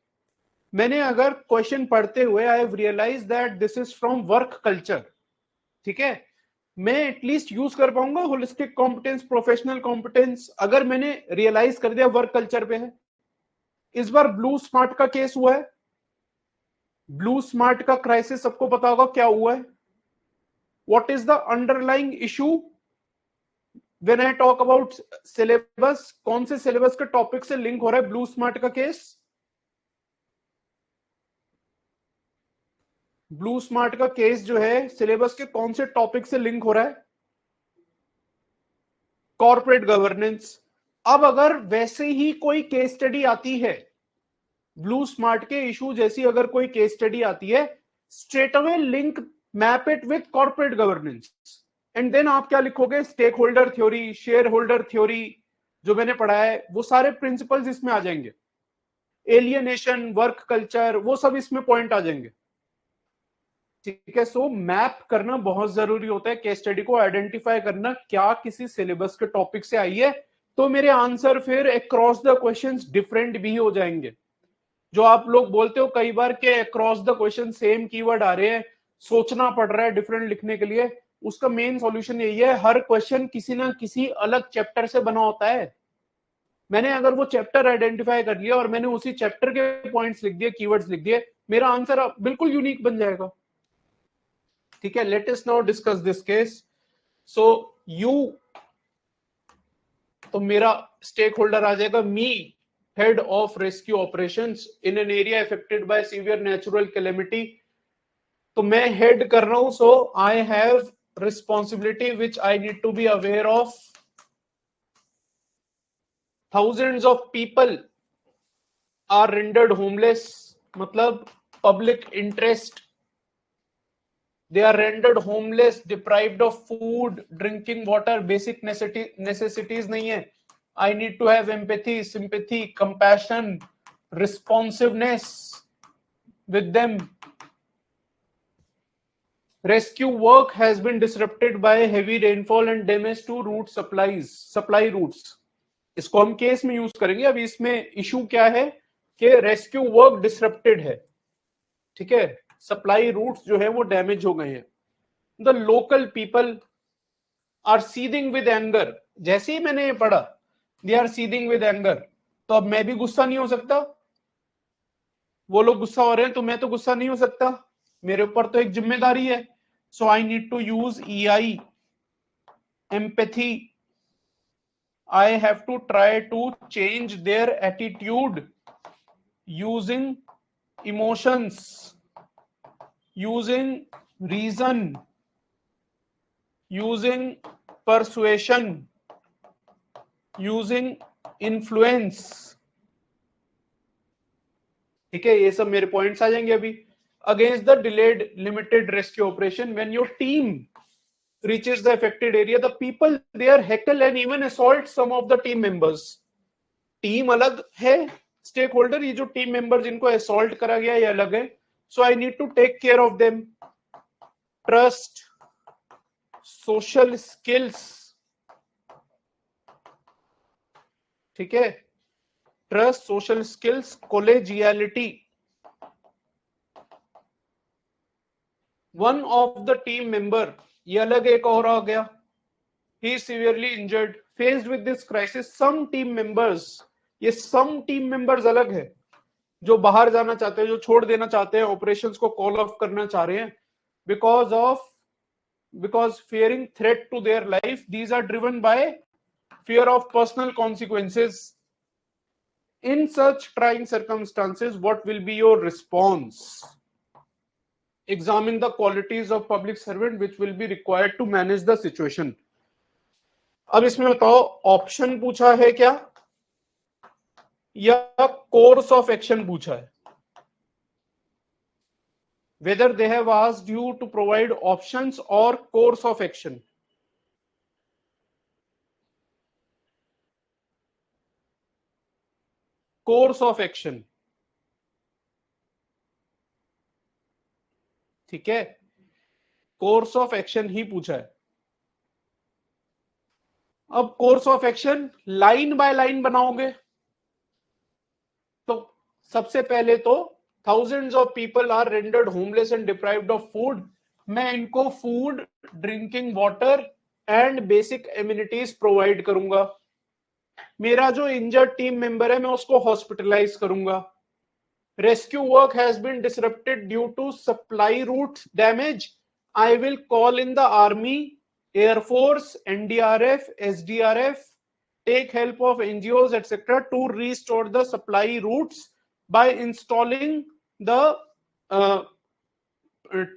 मैंने अगर क्वेश्चन पढ़ते हुए I have realise that this is from work culture, ठीक है, मैं एटलीस्ट यूज कर पाऊंगा होलिस्टिक कॉम्पिटेंस, प्रोफेशनल कॉम्पिटेंस. अगर मैंने रियलाइज कर दिया वर्क कल्चर पे है. इस बार ब्लू स्मार्ट का केस हुआ है. ब्लू स्मार्ट का क्राइसिस सबको पता होगा क्या हुआ है. What is the underlying issue when I talk about syllabus, कौन से सिलेबस के टॉपिक से लिंक हो रहा है ब्लू स्मार्ट का केस? ब्लू स्मार्ट का केस जो है सिलेबस के कौन से टॉपिक से लिंक हो रहा है? Corporate governance. अब अगर वैसे ही कोई केस स्टडी आती है, ब्लू स्मार्ट के इशू जैसी अगर कोई केस स्टडी आती है, straight away link map it with corporate governance, and then आप क्या लिखोगे? Stakeholder theory, shareholder theory, जो मैंने पढ़ा है वो सारे प्रिंसिपल्स इसमें आ जाएंगे, एलियनेशन, वर्क कल्चर, वो सब इसमें पॉइंट आ जाएंगे। ठीक है, सो मैप करना बहुत जरूरी होता है, केस स्टडी को आइडेंटिफाई करना क्या किसी सिलेबस के टॉपिक से आई है, तो मेरे आंसर फिर अक्रॉस द क्वेश्चंस डिफरेंट भी हो जाएंगे। जो आप लोग बोलते हो कई बार के across the question same keyword आ रहे हैं, सोचना पड़ रहा है डिफरेंट लिखने के लिए, उसका मेन सॉल्यूशन यही है, हर क्वेश्चन किसी ना किसी अलग चैप्टर से बना होता है। मैंने अगर वो चैप्टर आइडेंटिफाई कर लिया और मैंने उसी चैप्टर के पॉइंट्स लिख दिए, कीवर्ड्स लिख दिए, मेरा आंसर बिल्कुल यूनिक बन जाएगा। ठीक है, let us now discuss this case. So you, तो मेरा स्टेक होल्डर आ जाएगा me, head of rescue operations in an area affected by severe natural calamity. तो मैं हेड कर रहा हूं, so I have responsibility which I need to be aware of. thousands of people are rendered homeless, मतलब public interest, they are rendered homeless, deprived of food, drinking water, basic necessities नहीं है। I need to have empathy, sympathy, compassion, responsiveness with them. Rescue work has been disrupted by heavy rainfall and damage to supply routes. इसको हम case में use करेंगे। अभी इसमें issue क्या है कि रेस्क्यू वर्क डिसरप्टेड है, ठीक है, सप्लाई रूट्स जो है वो डैमेज हो गए हैं। The local people are seething with anger, जैसे ही मैंने ये पढ़ा they are seething with anger, तो अब मैं भी गुस्सा नहीं हो सकता? वो लोग गुस्सा हो रहे हैं तो मैं तो गुस्सा नहीं हो सकता, मेरे ऊपर तो एक जिम्मेदारी है। So I need to use EI, empathy. I have to try to change their attitude using emotions, using reason, using persuasion, using influence। ठीक है, ये सब मेरे पॉइंट्स आ जाएंगे अभी। Against the delayed limited rescue operation, when your team reaches the affected area, the people there heckle and even assault some of the team members. Team अलग है, stake holder, ये जो टीम मेंबर जिनको assault करा गया ये अलग है। So I need to take care of them. Trust, social skills, ठीक है, trust, social skills, collegiality. One of the team member, ये अलग एक और आ गया, he is severely injured, faced with this crisis some team members, ये some team members अलग है, जो बाहर जाना चाहते हैं, जो छोड़ देना चाहते हैं, ऑपरेशंस को कॉल ऑफ करना चाह रहे हैं, because fearing threat to their life, these are driven by fear of personal consequences. In such trying circumstances, what will be your response? Examine the qualities of public servant which will be required to manage the situation. अब इसमें बताओ, option पूछा है क्या या course of action पूछा है? Whether they have asked you to provide options or course of action. Course of action, ठीक है, कोर्स ऑफ एक्शन ही पूछा है। अब course of action line by line बनाओगे, तो सबसे पहले तो thousands of people are rendered homeless and deprived of food, मैं इनको food, drinking water and basic amenities provide करूंगा। मेरा जो इंजर्ड टीम मेंबर है मैं उसको हॉस्पिटलाइज करूंगा। Rescue work has been disrupted due to supply route damage, I will call in the army air force, NDRF, SDRF take help of NGOs etc. to restore the supply routes by installing the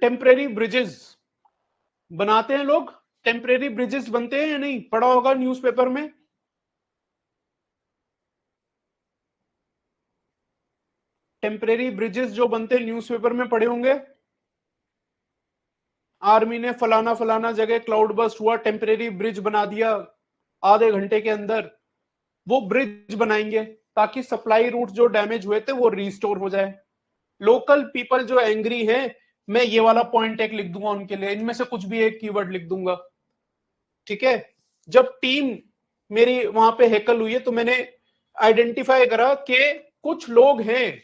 temporary bridges. बनाते हैं लोग, temporary bridges बनते हैं या नहीं, पढ़ा होगा newspaper में। टेम्परेरी ब्रिजेस जो बनते हैं न्यूज़पेपर में पढ़े होंगे। आर्मी ने फलाना फलाना जगह क्लाउड बस्ट हुआ, टेम्परेरी ब्रिज बना दिया आधे घंटे के अंदर। वो ब्रिज बनाएंगे ताकि सप्लाई रूट जो डैमेज हुए थे वो रिस्टोर हो जाए। लोकल पीपल जो एंग्री है, मैं ये वाला पॉइंट एक लिख दूंगा उनके लिए, इनमें से कुछ भी एक कीवर्ड लिख दूंगा, ठीक है। जब टीम मेरी वहां पे हैकल हुई है तो मैंने आइडेंटिफाई करा कि कुछ लोग हैं,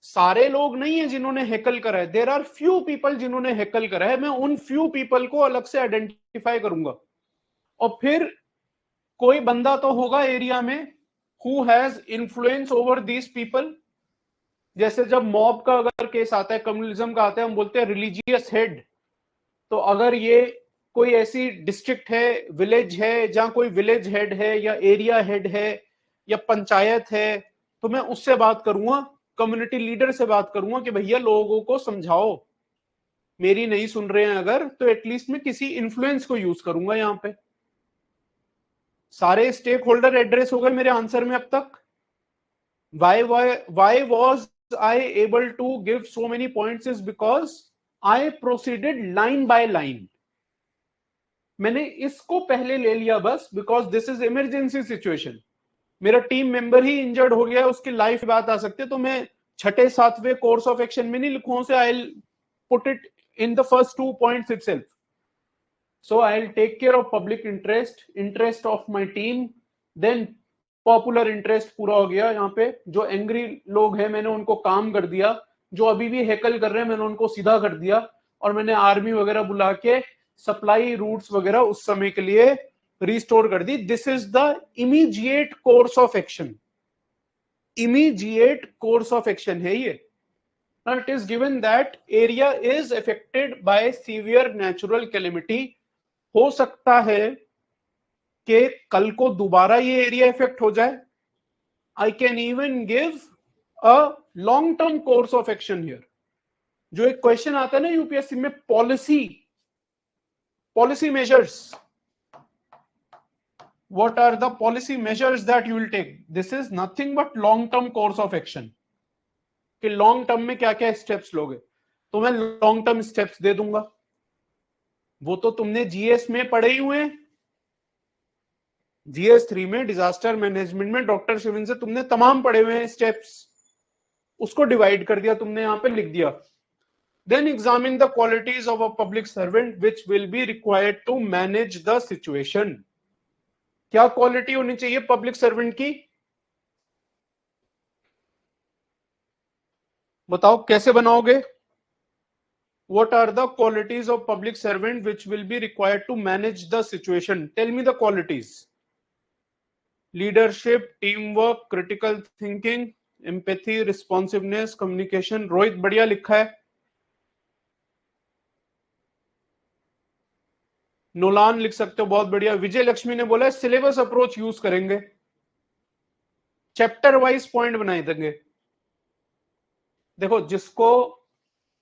सारे लोग नहीं है जिन्होंने हैकल करा है, देयर आर फ्यू पीपल जिन्होंने हैकल करा है। मैं उन फ्यू पीपल को अलग से आइडेंटिफाई करूंगा, और फिर कोई बंदा तो होगा एरिया में who has influence over these people. जैसे जब मॉब का अगर केस आता है, कम्युनलिज्म का आता है, हम बोलते हैं रिलीजियस हेड। तो अगर ये कोई ऐसी डिस्ट्रिक्ट है, विलेज है, जहां कोई विलेज हेड है या एरिया हेड है या पंचायत है, तो मैं उससे बात करूंगा, कम्युनिटी लीडर से बात करूंगा कि भैया लोगों को समझाओ, मेरी नहीं सुन रहे हैं अगर, तो एटलीस्ट मैं किसी इन्फ्लुएंस को यूज करूंगा यहां पे। सारे स्टेक होल्डर एड्रेस हो गए मेरे आंसर में अब तक। why was I able to give so many points is because I proceeded line by line. मैंने इसको पहले ले लिया बस, because this is emergency situation. मेरा टीम मेंबर ही इंजर्ड हो गया, उसकी लाइफ बात आ सकती है, तो मैं छठे सातवें कोर्स ऑफ एक्शन में नहीं लिखूं से, I put it in the first 2 points itself. So I will take care of public interest, interest of my team, then popular interest पूरा हो गया। यहाँ पे जो एंग्री लोग हैं मैंने उनको काम कर दिया, जो अभी भी हैकल कर रहे हैं मैंने उनको सीधा कर दिया, और मैंने आर्मी वगैरह बुला के सप्लाई रूट्स वगैरह उस समय के लिए रिस्टोर कर दी। This is the immediate course of action, immediate course of action है ये। Now it is given that area is affected by severe natural calamity. हो सकता है कि कल को दोबारा ये एरिया इफेक्ट हो जाए। I can even give a long term course of action here. जो एक क्वेश्चन आता है ना यूपीएससी में, policy measures, what are the policy measures that you will take? This is nothing but long term course of action. कि long term में क्या क्या स्टेप्स लोगे, तो मैं लॉन्ग टर्म स्टेप्स दे दूंगा। वो तो तुमने जीएस में पढ़े ही हुए हैं, जीएस 3 में डिजास्टर मैनेजमेंट में डॉक्टर शिविन से तुमने तमाम पढ़े हुए हैं स्टेप्स, उसको डिवाइड कर दिया तुमने, यहां पे लिख दिया। Then examine the qualities of a public servant which will be required to manage the situation. क्या क्वालिटी होनी चाहिए पब्लिक सर्वेंट की, बताओ कैसे बनाओगे? What are the qualities of public servant which will be required to manage the situation? Tell me the qualities. Leadership, teamwork, critical thinking, empathy, responsiveness, communication. Rohit बढ़िया लिखा है। नोलान लिख सकते हो, बहुत बढ़िया। विजय लक्ष्मी ने बोला है सिलेबस अप्रोच यूज करेंगे, चैप्टर वाइज पॉइंट बनाए देंगे। देखो जिसको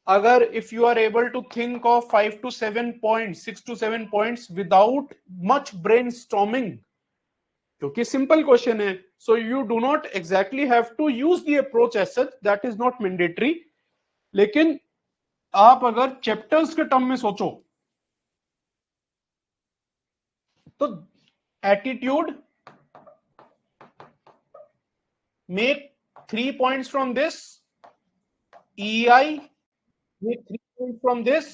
अगर if you are able to think of 5 to 7 points, 6 to 7 points without much brainstorming, क्योंकि सिंपल क्वेश्चन है, so you do not exactly have to use the approach as such, that is not mandatory. लेकिन आप अगर chapters के term में सोचो तो attitude, make 3 points from this, EI, make 3 points from this,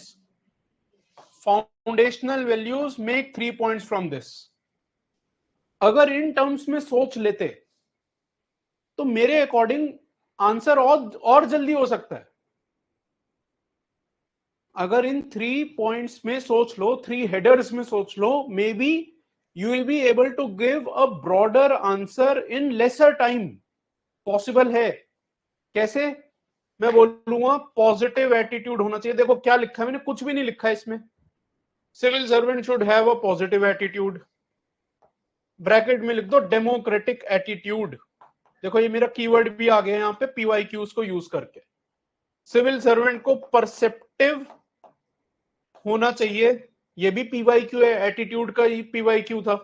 foundational values, make 3 points from this। अगर in terms में सोच लेते तो मेरे अकॉर्डिंग आंसर और जल्दी हो सकता है। अगर इन 3 पॉइंट्स में सोच लो, 3 हेडर्स में सोच लो, maybe you will be able to give a broader answer in lesser time. Possible है। कैसे? मैं बोलूंगा पॉजिटिव एटीट्यूड होना चाहिए। देखो क्या लिखा है मैंने, कुछ भी नहीं लिखा है इसमें, civil servant should have a positive attitude, bracket में लिख दो डेमोक्रेटिक एटीट्यूड। देखो ये मेरा कीवर्ड भी आ गया यहाँ पे पीवाईक्यूज को यूज करके। सिविल सर्वेंट को परसेप्टिव होना चाहिए, ये भी पीवाईक्यू है, एटीट्यूड का ही पीवाईक्यू था।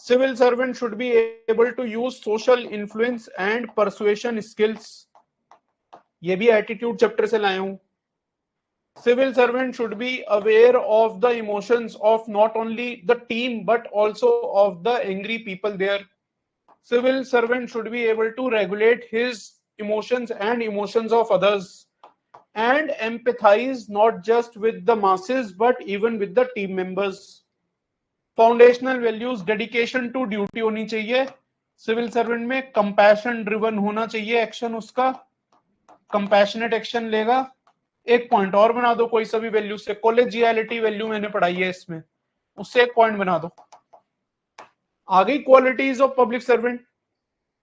Civil servant should be able to use social influence and persuasion skills, ये भी एटीट्यूड चैप्टर से लाया हूं। Civil servant should be aware of the emotions of not only the team but also of the angry people there. Civil servant should be able to regulate his emotions and emotions of others and empathize not just with the masses but even with the team members. Foundational values, dedication to duty होनी चाहिए civil servant में, compassion driven होना चाहिए action उसका, compassionate action लेगा। एक point और बना दो कोई सा भी वैल्यू से, कॉलेजियलिटी वैल्यू मैंने पढ़ाई है इसमें, उससे एक पॉइंट बना दो। आ गई qualities of public servant.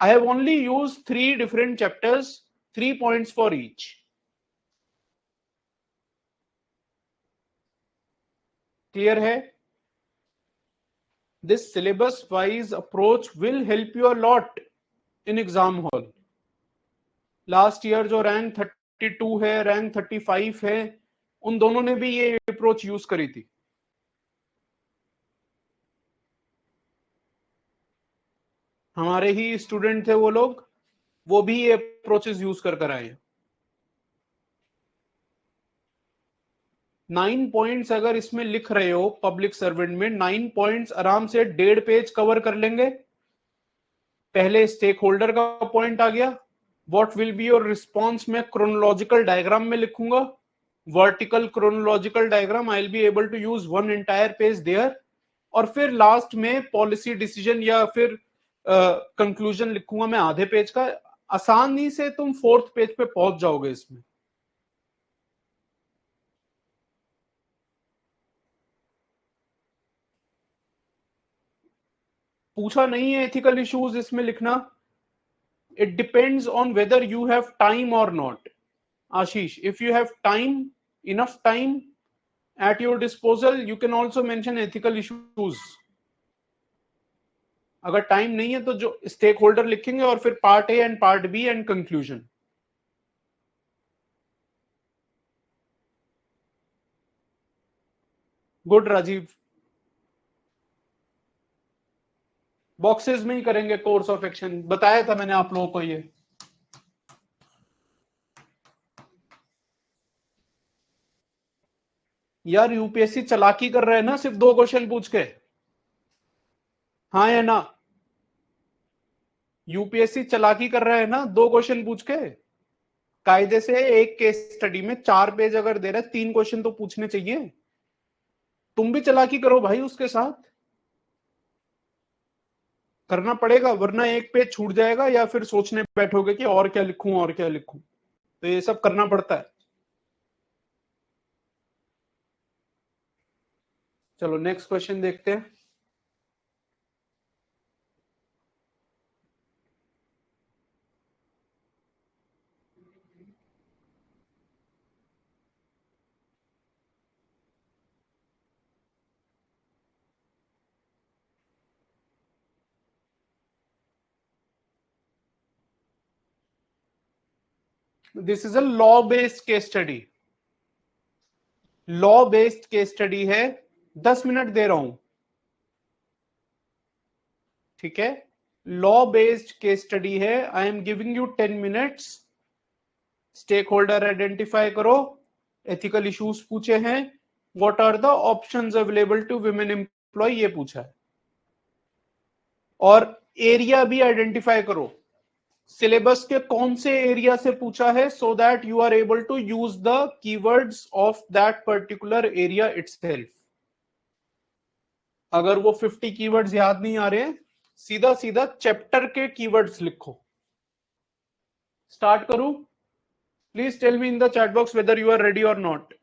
I have only use 3 different chapters, 3 points for each. Clear है? This syllabus wise approach will help you a lot in exam hall. Last year जो रैंक 32 है, रैंक 35 है, उन दोनों ने भी ये अप्रोच यूज करी थी। हमारे ही स्टूडेंट थे वो लोग, वो भी ये अप्रोचेस यूज कर आए। 9 पॉइंट्स अगर इसमें लिख रहे हो पब्लिक सर्वेंट में, 9 पॉइंट्स आराम से 1.5 पेज कवर कर लेंगे। पहले स्टेक होल्डर का पॉइंट आ गया, what will be your response मैं क्रोनोलॉजिकल डायग्राम में लिखूंगा, vertical chronological diagram, I will be able to use 1 entire page there. और फिर लास्ट में पॉलिसी डिसीजन या फिर कंक्लूजन लिखूंगा मैं आधे पेज का। आसानी से तुम 4th पेज पे पहुंच जाओगे इसमें। पूछा नहीं है एथिकल इश्यूज इसमें लिखना, it depends on whether you have time or not. Ashish, if you have time, enough time at your disposal, you can also mention ethical issues. अगर टाइम नहीं है तो जो स्टेक होल्डर लिखेंगे और फिर part A and part B and conclusion. Good Rajeev, boxes में ही करेंगे कोर्स ऑफ एक्शन, बताया था मैंने आप लोगों को ये। यार यूपीएससी चालाकी कर रहे हैं ना, सिर्फ 2 क्वेश्चन पूछ के, हाँ या ना? यूपीएससी चालाकी कर रहे हैं ना, 2 क्वेश्चन पूछ के। कायदे से एक केस स्टडी में 4 पेज अगर दे रहे हैं, 3 क्वेश्चन तो पूछने चाहिए। तुम भी चालाकी करो भाई उसके साथ, करना पड़ेगा, वरना एक पेज छूट जाएगा या फिर सोचने बैठोगे कि और क्या लिखूं और क्या लिखूं। तो ये सब करना पड़ता है। चलो नेक्स्ट क्वेश्चन देखते हैं। This is a law based case study, law based case study है। 10 मिनट दे रहा हूं, ठीक है? लॉ बेस्ड केस स्टडी है, I am giving you 10 minutes. Stakeholder identify करो, एथिकल इश्यूज पूछे हैं, what are the options available to women employ ये पूछा है, और एरिया भी आइडेंटिफाई करो, सिलेबस के कौन से एरिया से पूछा है, so that you are able to use the keywords of that particular area itself. अगर वो 50 कीवर्ड्स याद नहीं आ रहे हैं, सीधा सीधा चैप्टर के कीवर्ड्स लिखो। स्टार्ट करूं? Please tell me in the chat box whether you are ready और not.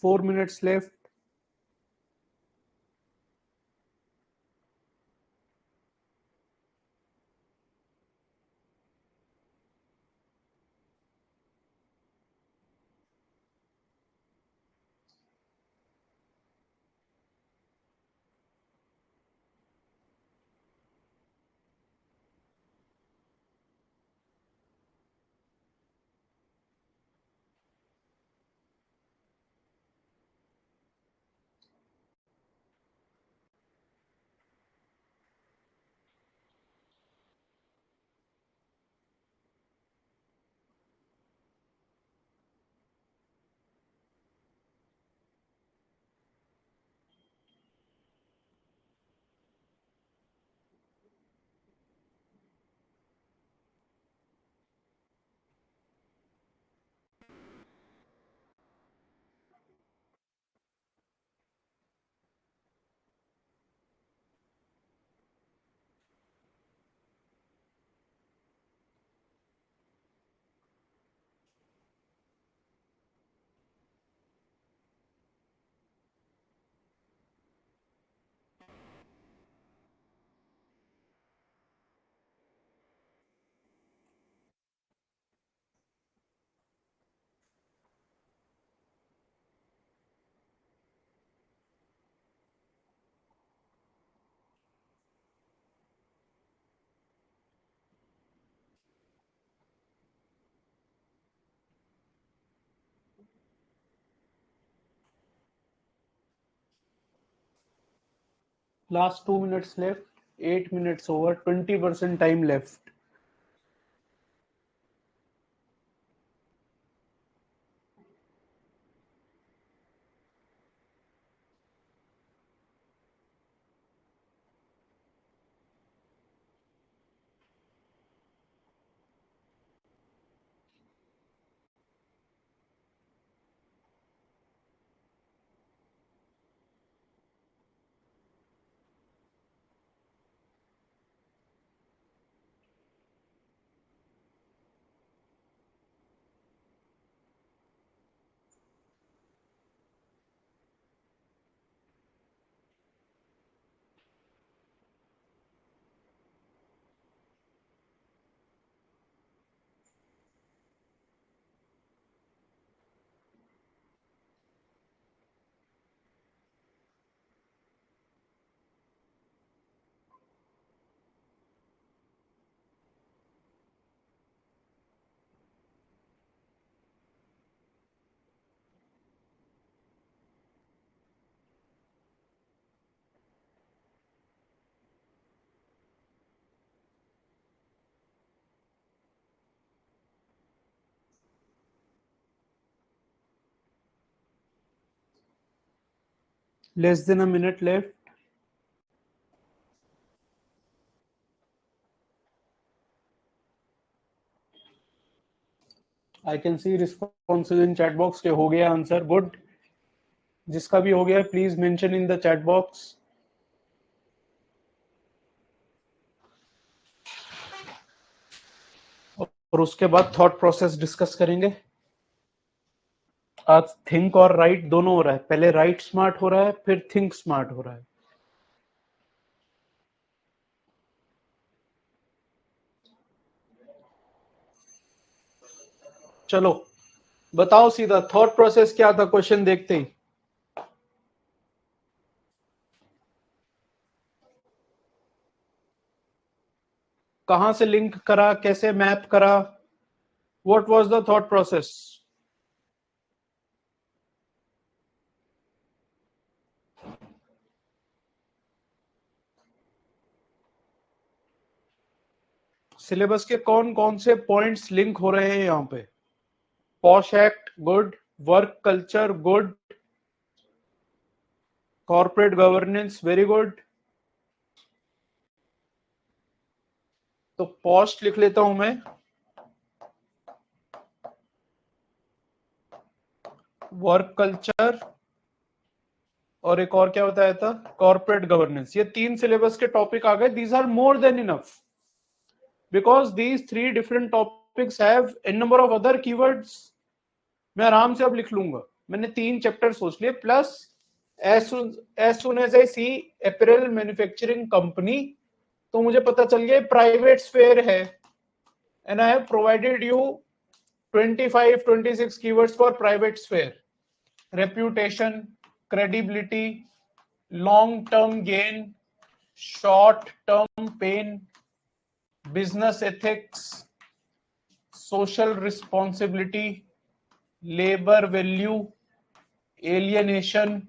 4 minutes left. Last 2 minutes left. 8 minutes over. 20% time left. Less than a minute left. I can see responses in chat box के हो गया answer. Good. जिसका भी हो गया please mention in the chat box. और उसके बाद थॉट प्रोसेस डिस्कस करेंगे. आज थिंक और राइट दोनों हो रहा है. पहले राइट स्मार्ट हो रहा है, फिर थिंक स्मार्ट हो रहा है. चलो बताओ सीधा थॉट प्रोसेस क्या था क्वेश्चन देखते ही. कहां से लिंक करा, कैसे मैप करा, what was the thought process. Syllabus के कौन कौन से पॉइंट्स लिंक हो रहे हैं यहाँ पे. Posh act good, work culture good, corporate governance very good. तो पॉश लिख लेता हूं मैं. वर्क कल्चर और एक और क्या बताया था, कॉर्पोरेट गवर्नेंस. ये 3 सिलेबस के टॉपिक आ गए. These are more than enough because these 3 different topics have an number of other keywords. मैं आराम से अब लिख लूंगा. मैंने 3 चैप्टर सोच लिए, plus as soon as I see apparel manufacturing company, तो मुझे पता चल गया प्राइवेट स्फेयर है, and I have provided you 25-26 keywords for private sphere: reputation, credibility, long term gain, short term pain, business ethics, social responsibility, labor value, alienation,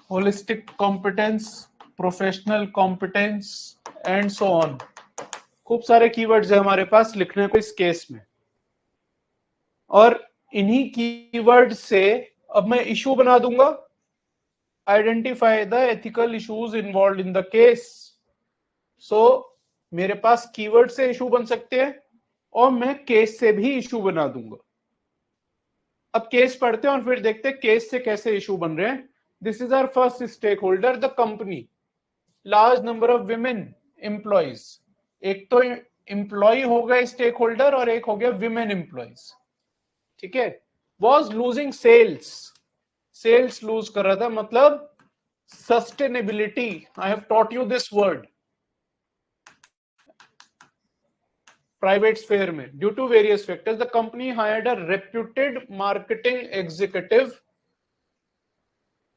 holistic competence, professional competence and so on. खूब सारे keywords है हमारे पास लिखने को इस case में, और इन्हीं कीवर्ड से अब मैं इशू बना दूंगा, identify the ethical issues involve in the case. So मेरे पास कीवर्ड से इशू बन सकते हैं और मैं केस से भी इशू बना दूंगा. अब केस पढ़ते हैं और फिर देखते हैं केस से कैसे इशू बन रहे हैं. This is our first stakeholder, the company. Large number of women employees. एक तो एम्प्लॉय हो गए स्टेक होल्डर और एक हो गया विमेन एम्प्लॉइज. ठीक है. Was losing sales. Sales lose कर रहा था, मतलब sustainability. I have taught you this word private sphere में. Due to various factors the company hired a reputed marketing executive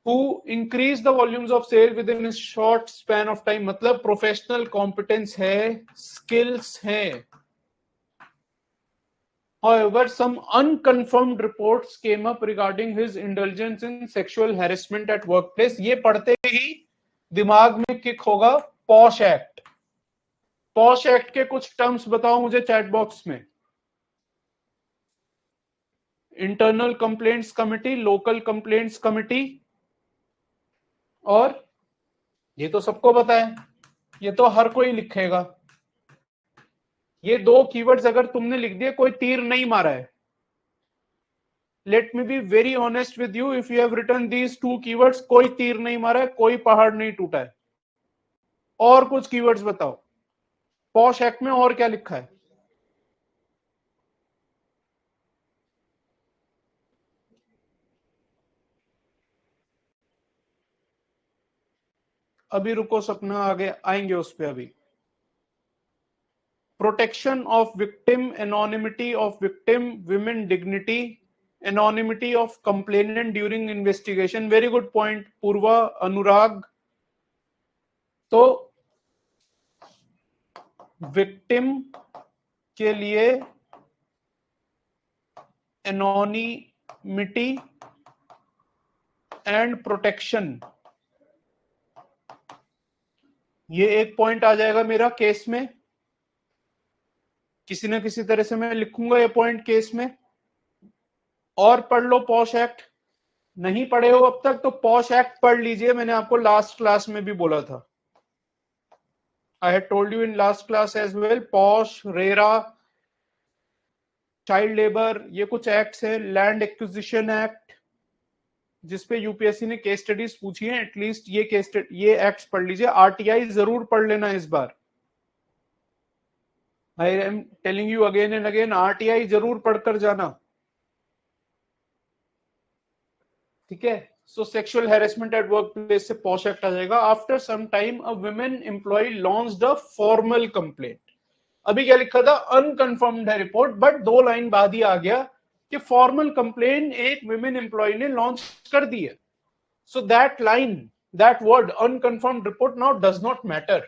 who increase the volumes of sale within a short span of time. मतलब professional competence है, skills है. However, some unconfirmed reports came up regarding his indulgence in sexual harassment at workplace. ये पढ़ते ही दिमाग में kick होगा posh act. Posh act के कुछ टर्म्स बताओ मुझे चैट बॉक्स में. Internal complaints committee, local complaints committee, और ये तो सबको पता है, ये तो हर कोई लिखेगा. ये 2 कीवर्ड्स अगर तुमने लिख दिए, कोई तीर नहीं मारा है. Let me be very honest with you, if you have written these 2 keywords, कोई तीर नहीं मारा है, कोई पहाड़ नहीं टूटा है. और कुछ कीवर्ड्स बताओ. पॉश एक्ट में और क्या लिखा है? अभी रुको सपना, आगे आएंगे उस पे. अभी protection of victim, anonymity of victim, women dignity, anonymity of complainant during investigation. Very good point Purva, Anurag. तो विक्टिम के लिए एनोनिमिटी एंड प्रोटेक्शन, ये एक पॉइंट आ जाएगा मेरा केस में. किसी ना किसी तरह से मैं लिखूंगा ये पॉइंट केस में. और पढ़ लो पॉश एक्ट. नहीं पढ़े हो अब तक तो पॉश एक्ट पढ़ लीजिए. मैंने आपको लास्ट क्लास में भी बोला था. I had told you in last class as well. POSH, RERA, child labour, ये कुछ एक्ट्स हैं. लैंड एक्विजिशन एक्ट, जिसपे यूपीएससी ने केस स्टडीज पूछी है, एटलीस्ट ये एक्ट्स पढ़ लीजिए. आरटीआई जरूर पढ़ लेना इस बार. I am telling you again and again, RTI जरूर पढ़कर जाना. ठीक है. So sexual harassment at workplace से पॉश एक्ट आ जाएगा. After some time a women employee launched a formal complaint. अभी क्या लिखा था? अनकंफर्म्ड है रिपोर्ट, बट 2 लाइन बाद ही आ गया कि फॉर्मल कंप्लेंट एक वुमेन एम्प्लॉय ने लॉन्च कर दी है. So that line, that word unconfirmed report now does not matter,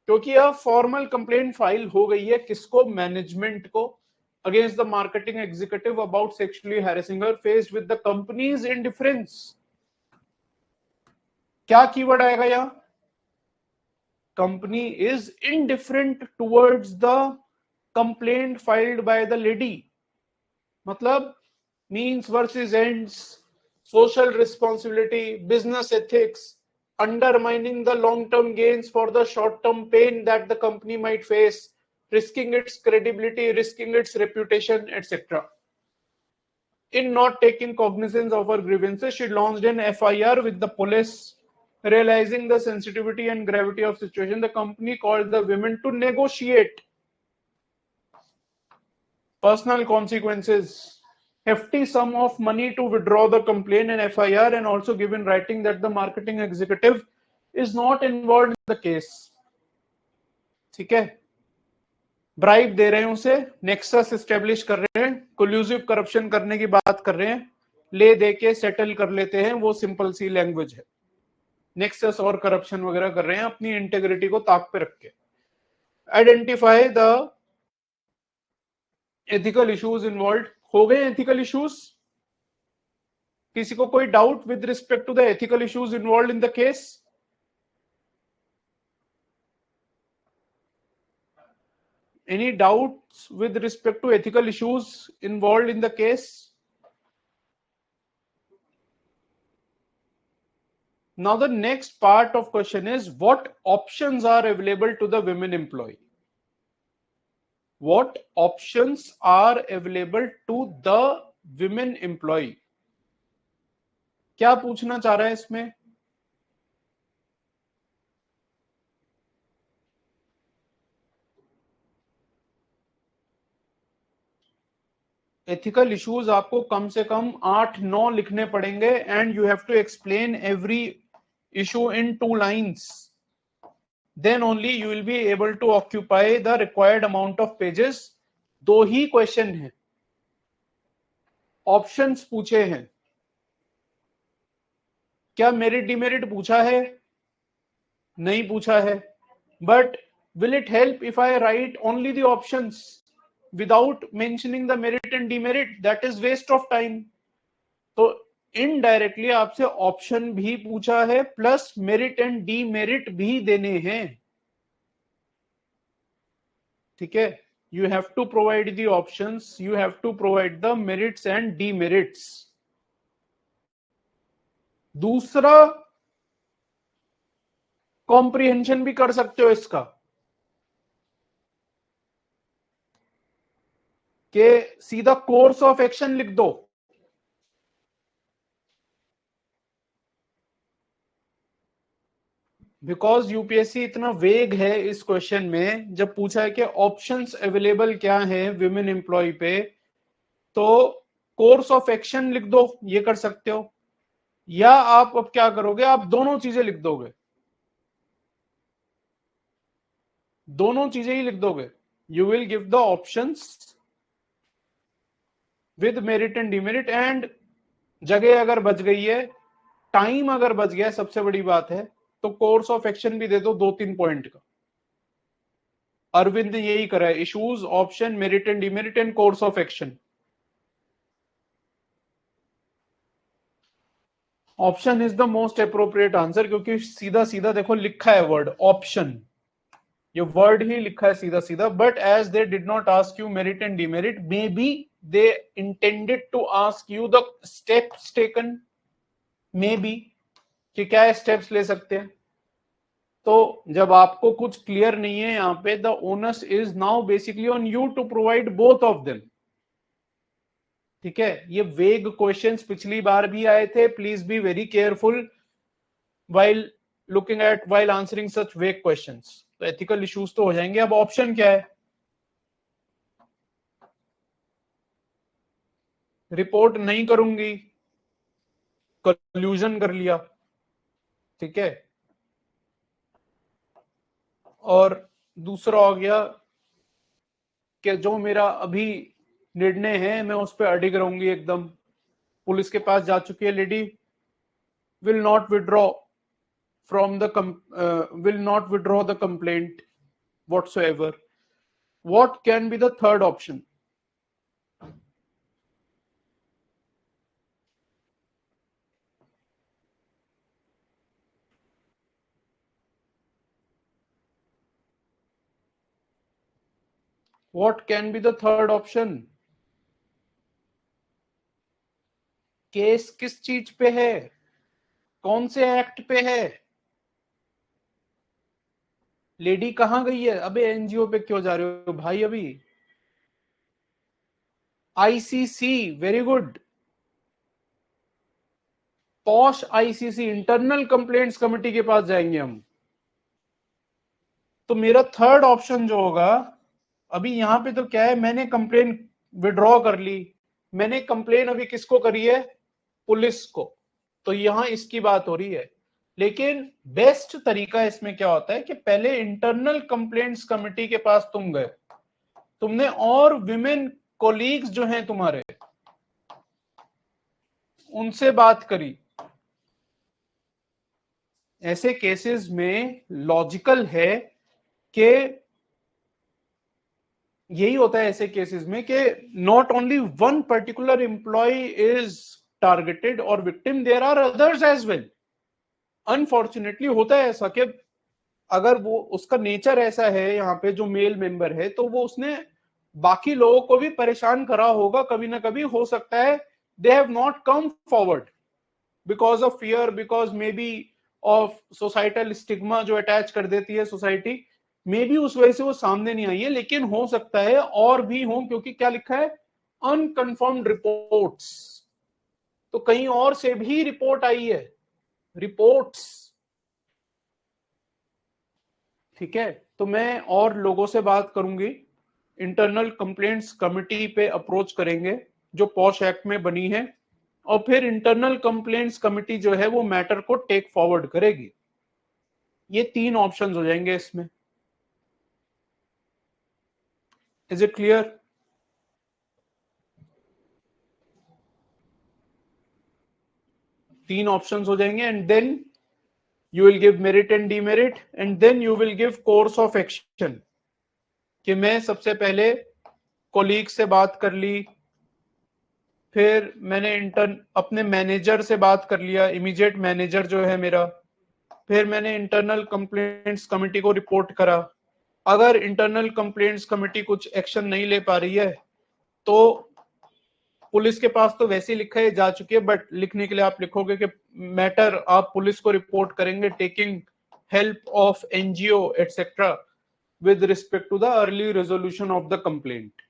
क्योंकि अब फॉर्मल कंप्लेंट फाइल हो गई है. किसको? मैनेजमेंट को, against the marketing executive about sexually harassing her faced with the company's indifference. क्या कीवर्ड आएगा यहां? Company is indifferent towards the complaint filed by the lady. मतलब means versus ends, social responsibility, business ethics, undermining the long-term gains for the short-term pain that the company might face, risking its credibility, risking its reputation, etc. In not taking cognizance of her grievances, she launched an FIR with the police. Realizing the sensitivity and gravity of the situation, the company called the women to negotiate personal consequences hefty sum of money to withdraw the complaint and FIR, and also give in writing that the marketing executive is not involved in the case. ठीक है, bribe दे रहे हैं उसे, nexus establish कर रहे हैं, collusive corruption करने की बात कर रहे हैं, ले दे के सेटल कर लेते हैं, वो सिंपल सी लैंग्वेज है। नेक्सस और करप्शन वगैरह कर रहे हैं अपनी इंटेग्रिटी को ताक पे रख के। Identify the ethical issues involve. हो गए एथिकल इश्यूज? किसी को कोई doubt with respect to the ethical issues involve in the case? Any doubts with respect to ethical issues involved in the case? Now the next part of question is, what options are available to the women employee? What options are available to the women employee? क्या पूछना चाह रहा है इसमें? Ethical issues आपको कम से कम 8-9 लिखने पड़ेंगे, and you have to explain every issue in 2 lines. Then only you will be able to occupy the required amount of pages. 2 he question है, ऑप्शंस पूछे हैं। क्या मेरिट डिमेरिट पूछा है? नहीं पूछा है। But will it help if I write only the options without mentioning the merit and demerit? That is waste of time. तो इनडायरेक्टली आपसे ऑप्शन भी पूछा है, प्लस मेरिट एंड डीमेरिट भी देने हैं। ठीक है, you have to provide the options, you have to provide the merits and demerits. दूसरा, कॉम्प्रिहेंशन भी कर सकते हो इसका, कि सीधा कोर्स ऑफ एक्शन लिख दो। बिकॉज यूपीएससी इतना वेग है इस क्वेश्चन में, जब पूछा है कि ऑप्शंस अवेलेबल क्या है विमेन एम्प्लॉय पे, तो कोर्स ऑफ एक्शन लिख दो, ये कर सकते हो। या आप अब क्या करोगे, आप दोनों चीजें लिख दोगे, दोनों चीजें ही लिख दोगे। You will give the options with merit and demerit, and जगह अगर बच गई है, टाइम अगर बच गया, सबसे बड़ी बात है, तो कोर्स ऑफ एक्शन भी दे दो 2-3 पॉइंट का। अरविंद ने यही करा है, issues, option, merit and demerit and course of action. Option is the most appropriate answer, क्योंकि सीधा सीधा देखो लिखा है वर्ड ऑप्शन, ये वर्ड ही लिखा है सीधा सीधा। But as they did not ask you merit and demerit, maybe they intended to ask you the steps taken, maybe कि क्या स्टेप्स ले सकते हैं। तो जब आपको कुछ क्लियर नहीं है यहाँ पे, the onus is now basically on you to provide both of them. ठीक है, ये वेग क्वेश्चंस पिछली बार भी आए थे, please be very careful while looking at while answering such vague questions. तो एथिकल इश्यूज तो हो जाएंगे। अब ऑप्शन क्या है? रिपोर्ट नहीं करूंगी, कन्फ्यूजन कर लिया। ठीक है, और दूसरा हो गया कि जो मेरा अभी निर्णय है मैं उस पर अडिग रहूंगी एकदम। पुलिस के पास जा चुकी है lady, will not withdraw from the will not withdraw the complaint whatsoever. What can be the third option? What can be the third option? Case किस चीज पे है, कौन से एक्ट पे है? लेडी कहां गई है? अबे एनजीओ पे क्यों जा रहे हो भाई? अभी ICC, very good, posh ICC, internal complaints committee के पास जाएंगे हम। तो मेरा थर्ड ऑप्शन जो होगा, अभी यहां पे तो क्या है, मैंने कंप्लेंट विड्रॉ कर ली, मैंने कंप्लेन अभी किसको करी है? पुलिस को, तो यहां इसकी बात हो रही है। लेकिन बेस्ट तरीका इसमें क्या होता है कि पहले इंटरनल कंप्लेंट्स कमेटी के पास तुम गए, तुमने और विमेन कोलीग्स जो हैं तुम्हारे, उनसे बात करी। ऐसे केसेस में लॉजिकल है कि यही होता है ऐसे केसेस में कि not only one particular employee is targeted और victim, there are others as well. Unfortunately होता है ऐसा कि अगर वो उसका नेचर ऐसा है यहाँ पे जो मेल मेंबर है, तो वो उसने बाकी लोगों को भी परेशान करा होगा कभी ना कभी, हो सकता है they have not come forward because of fear, because may be of societal stigma जो अटैच कर देती है सोसाइटी, मे बी उस वजह से वो सामने नहीं आई है। लेकिन हो सकता है और भी हो, क्योंकि क्या लिखा है? अनकन्फर्म्ड रिपोर्ट्स, तो कहीं और से भी रिपोर्ट आई है, रिपोर्ट्स। ठीक है, तो मैं और लोगों से बात करूंगी, इंटरनल कंप्लेंट्स कमिटी पे अप्रोच करेंगे जो पॉश एक्ट में बनी है, और फिर इंटरनल कंप्लेंट्स कमिटी जो है वो मैटर को टेक फॉरवर्ड करेगी। ये 3 ऑप्शंस हो जाएंगे इसमें। Is it clear? तीन ऑप्शंस हो जाएंगे, and then you will give merit and demerit, and then you will give course of action. कि मैं सबसे पहले कोलीग से बात कर ली, फिर मैंने अपने मैनेजर से बात कर लिया, इमीडिएट मैनेजर जो है मेरा, फिर मैंने इंटरनल कंप्लेंट्स कमेटी को रिपोर्ट करा। अगर इंटरनल कंप्लेंट्स कमेटी कुछ एक्शन नहीं ले पा रही है, तो पुलिस के पास तो वैसे ही लिखा है जा चुकी है, बट लिखने के लिए आप लिखोगे कि मैटर आप पुलिस को रिपोर्ट करेंगे taking help of NGO etcetera with respect to the early resolution of the complaint.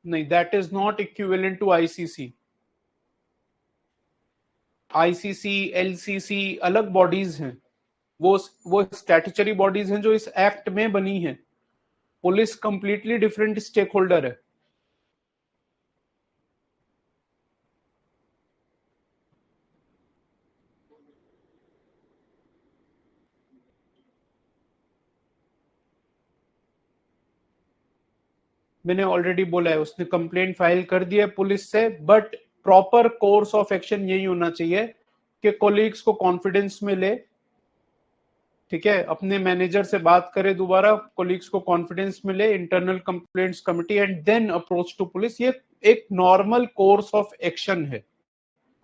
नहीं, that is not equivalent to ICC. ICC, LCC अलग बॉडीज हैं, वो स्टैट्यूटरी बॉडीज हैं जो इस एक्ट में बनी है। Police completely different stakeholder है। मैंने ऑलरेडी बोला है, उसने कंप्लेंट फाइल कर दिया है पुलिस से, but proper course of action यही होना चाहिए कि कोलीग्स को कॉन्फिडेंस में ले, ठीक है, अपने मैनेजर से बात करे दोबारा, कोलीग्स को कॉन्फिडेंस में ले, internal complaints committee, and then approach to police. ये एक नॉर्मल कोर्स ऑफ एक्शन है।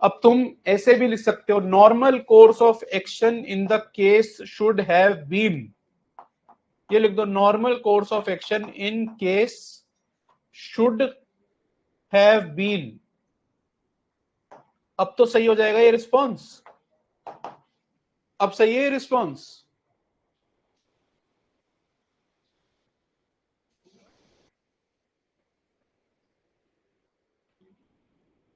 अब तुम ऐसे भी लिख सकते हो, normal course of action in the case should have been, ये लिख दो, normal course of action in case should have been. अब तो सही हो जाएगा ये रिस्पॉन्स। अब सही है response.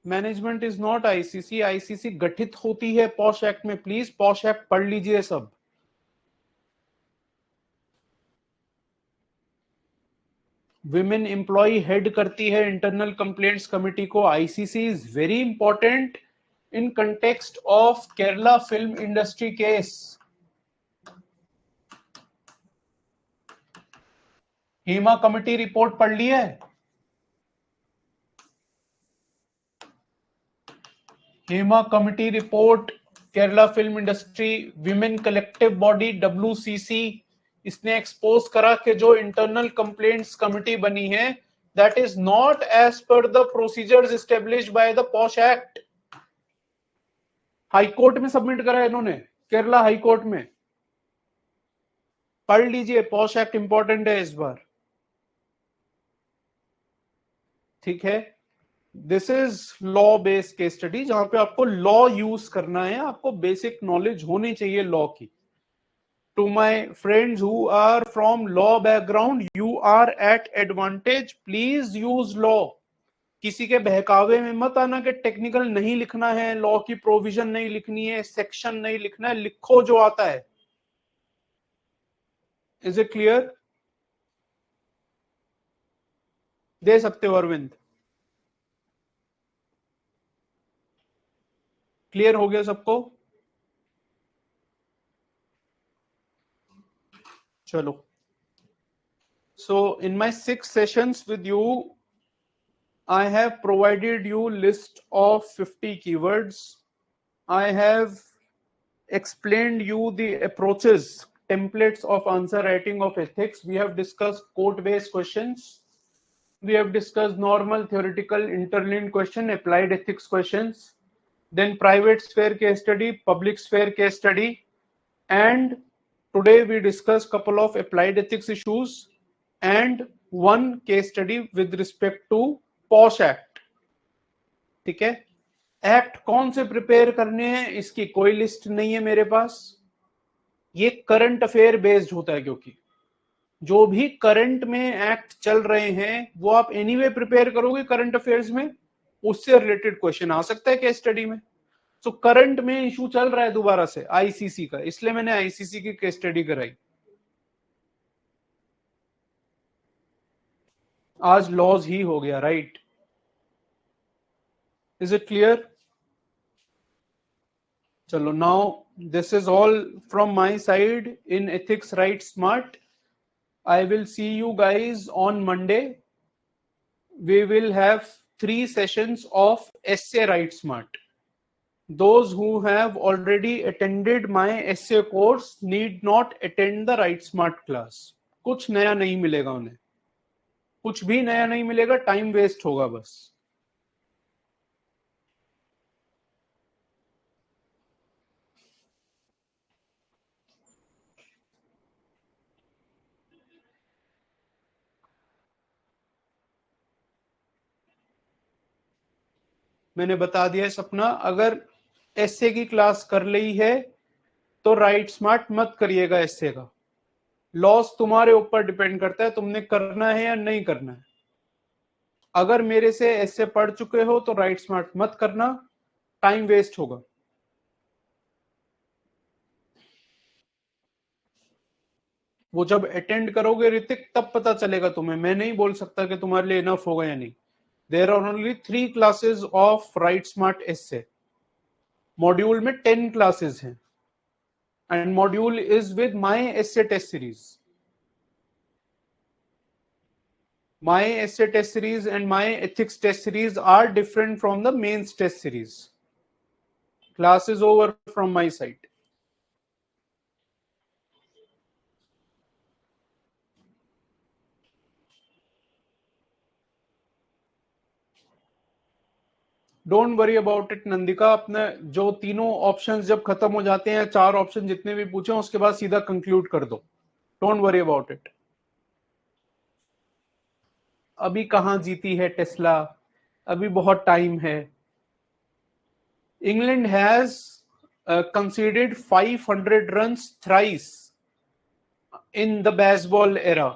Management is not ICC. ICC गठित होती है पॉश एक्ट में। प्लीज पॉश एक्ट पढ़ लीजिए सब। विमेन एम्प्लॉय हेड करती है इंटरनल कंप्लेंट्स कमिटी को। ICC is very important in context of Kerala film industry case. Hema committee report पढ़ ली है? Hema committee report, Kerala film industry women collective body WCC, इसने एक्सपोज करा कि जो इंटरनल कंप्लेंट्स कमिटी बनी है that is not as per the procedures established by the POSH act. High court में submit करा है इन्होंने, केरला हाई कोर्ट में। पढ़ लीजिए, पॉश एक्ट इंपॉर्टेंट है इस बार, ठीक है। This is law based case study, जहां पे आपको लॉ यूज करना है, आपको बेसिक नॉलेज होनी चाहिए लॉ की। To my friends who are from law background, you are at advantage. Please use law. किसी के बहकावे में मत आना कि टेक्निकल नहीं लिखना है, लॉ की प्रोविजन नहीं लिखनी है, सेक्शन नहीं लिखना है, लिखो जो आता है। Is it clear? दे सकते हो अरविंद? क्लियर हो गया सबको? चलो, so in my 6 sessions with you, I have provided you list of 50 keywords. I have explained you the approaches, templates of answer writing of ethics. We have discussed quote based questions. We have discussed normal theoretical interlinear question, applied ethics questions, then private sphere case study, public sphere case study, and today we discuss couple of applied ethics issues and one case study with respect to POSH Act. ठीक है? Act कौन से prepare करने हैं इसकी कोई list नहीं है मेरे पास, ये करंट अफेयर बेस्ड होता है, क्योंकि जो भी करंट में एक्ट चल रहे हैं वो आप एनीवे प्रिपेयर करोगे करंट अफेयर्स में, उससे रिलेटेड क्वेश्चन आ सकता है केस स्टडी में। तो करंट में इशू चल रहा है दोबारा से आईसीसी का, इसलिए मैंने आईसीसी की केस स्टडी कराई। आज लॉज ही हो गया, राइट? Is it clear? चलो, now this is all from my side in ethics right smart. I will see you guys on Monday. We will have 3 sessions of essay Write Smart. Those who have already attended my essay course need not attend the Write Smart class. कुछ नया नहीं मिलेगा उन्हें, कुछ भी नया नहीं मिलेगा, टाइम वेस्ट होगा बस। मैंने बता दिया सपना, अगर एसए की क्लास कर ली है तो राइट स्मार्ट मत करिएगा एसए का। लॉस तुम्हारे ऊपर डिपेंड करता है, तुमने करना है या नहीं करना है। अगर मेरे से एसए पढ़ चुके हो तो राइट स्मार्ट मत करना, टाइम वेस्ट होगा। वो जब अटेंड करोगे ऋतिक तब पता चलेगा तुम्हें, मैं नहीं बोल सकता कि तुम्हारे लिए इनफ होगा या नहीं। There are only 3 classes of write smart essay. Module में 10 क्लासेस हैं and module is with my essay test series. My essay test series and my ethics test series are different from the mains test series. Class is over from my side. Don't worry about it Nandika. अपने जो तीनों options जब खत्म हो जाते हैं, 4 option जितने भी पूछे उसके बाद सीधा कंक्लूड कर दो। Don't worry about it. अभी कहां जीती है टेस्ला, अभी बहुत टाइम है। England has conceded 500 runs thrice in the baseball era.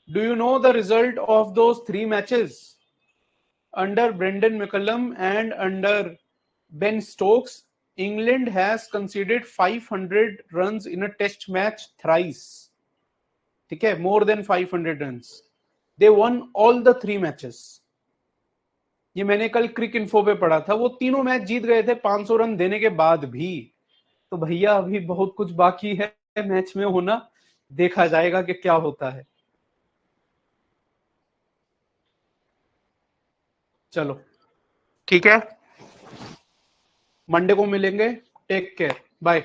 Do you know the result of those 3 matches? Under Brendan McCullum and under Ben Stokes, England has conceded 500 runs in a test match thrice. ठीक है, more than 500 runs. They won all the 3 matches. ये मैंने कल क्रिक info पे पढ़ा था। वो तीनों मैच जीत गए थे 500 रन देने के बाद भी। तो भैया अभी बहुत कुछ बाकी है मैच में होना, देखा जाएगा कि क्या होता है। चलो ठीक है, मंडे को मिलेंगे। Take care, bye.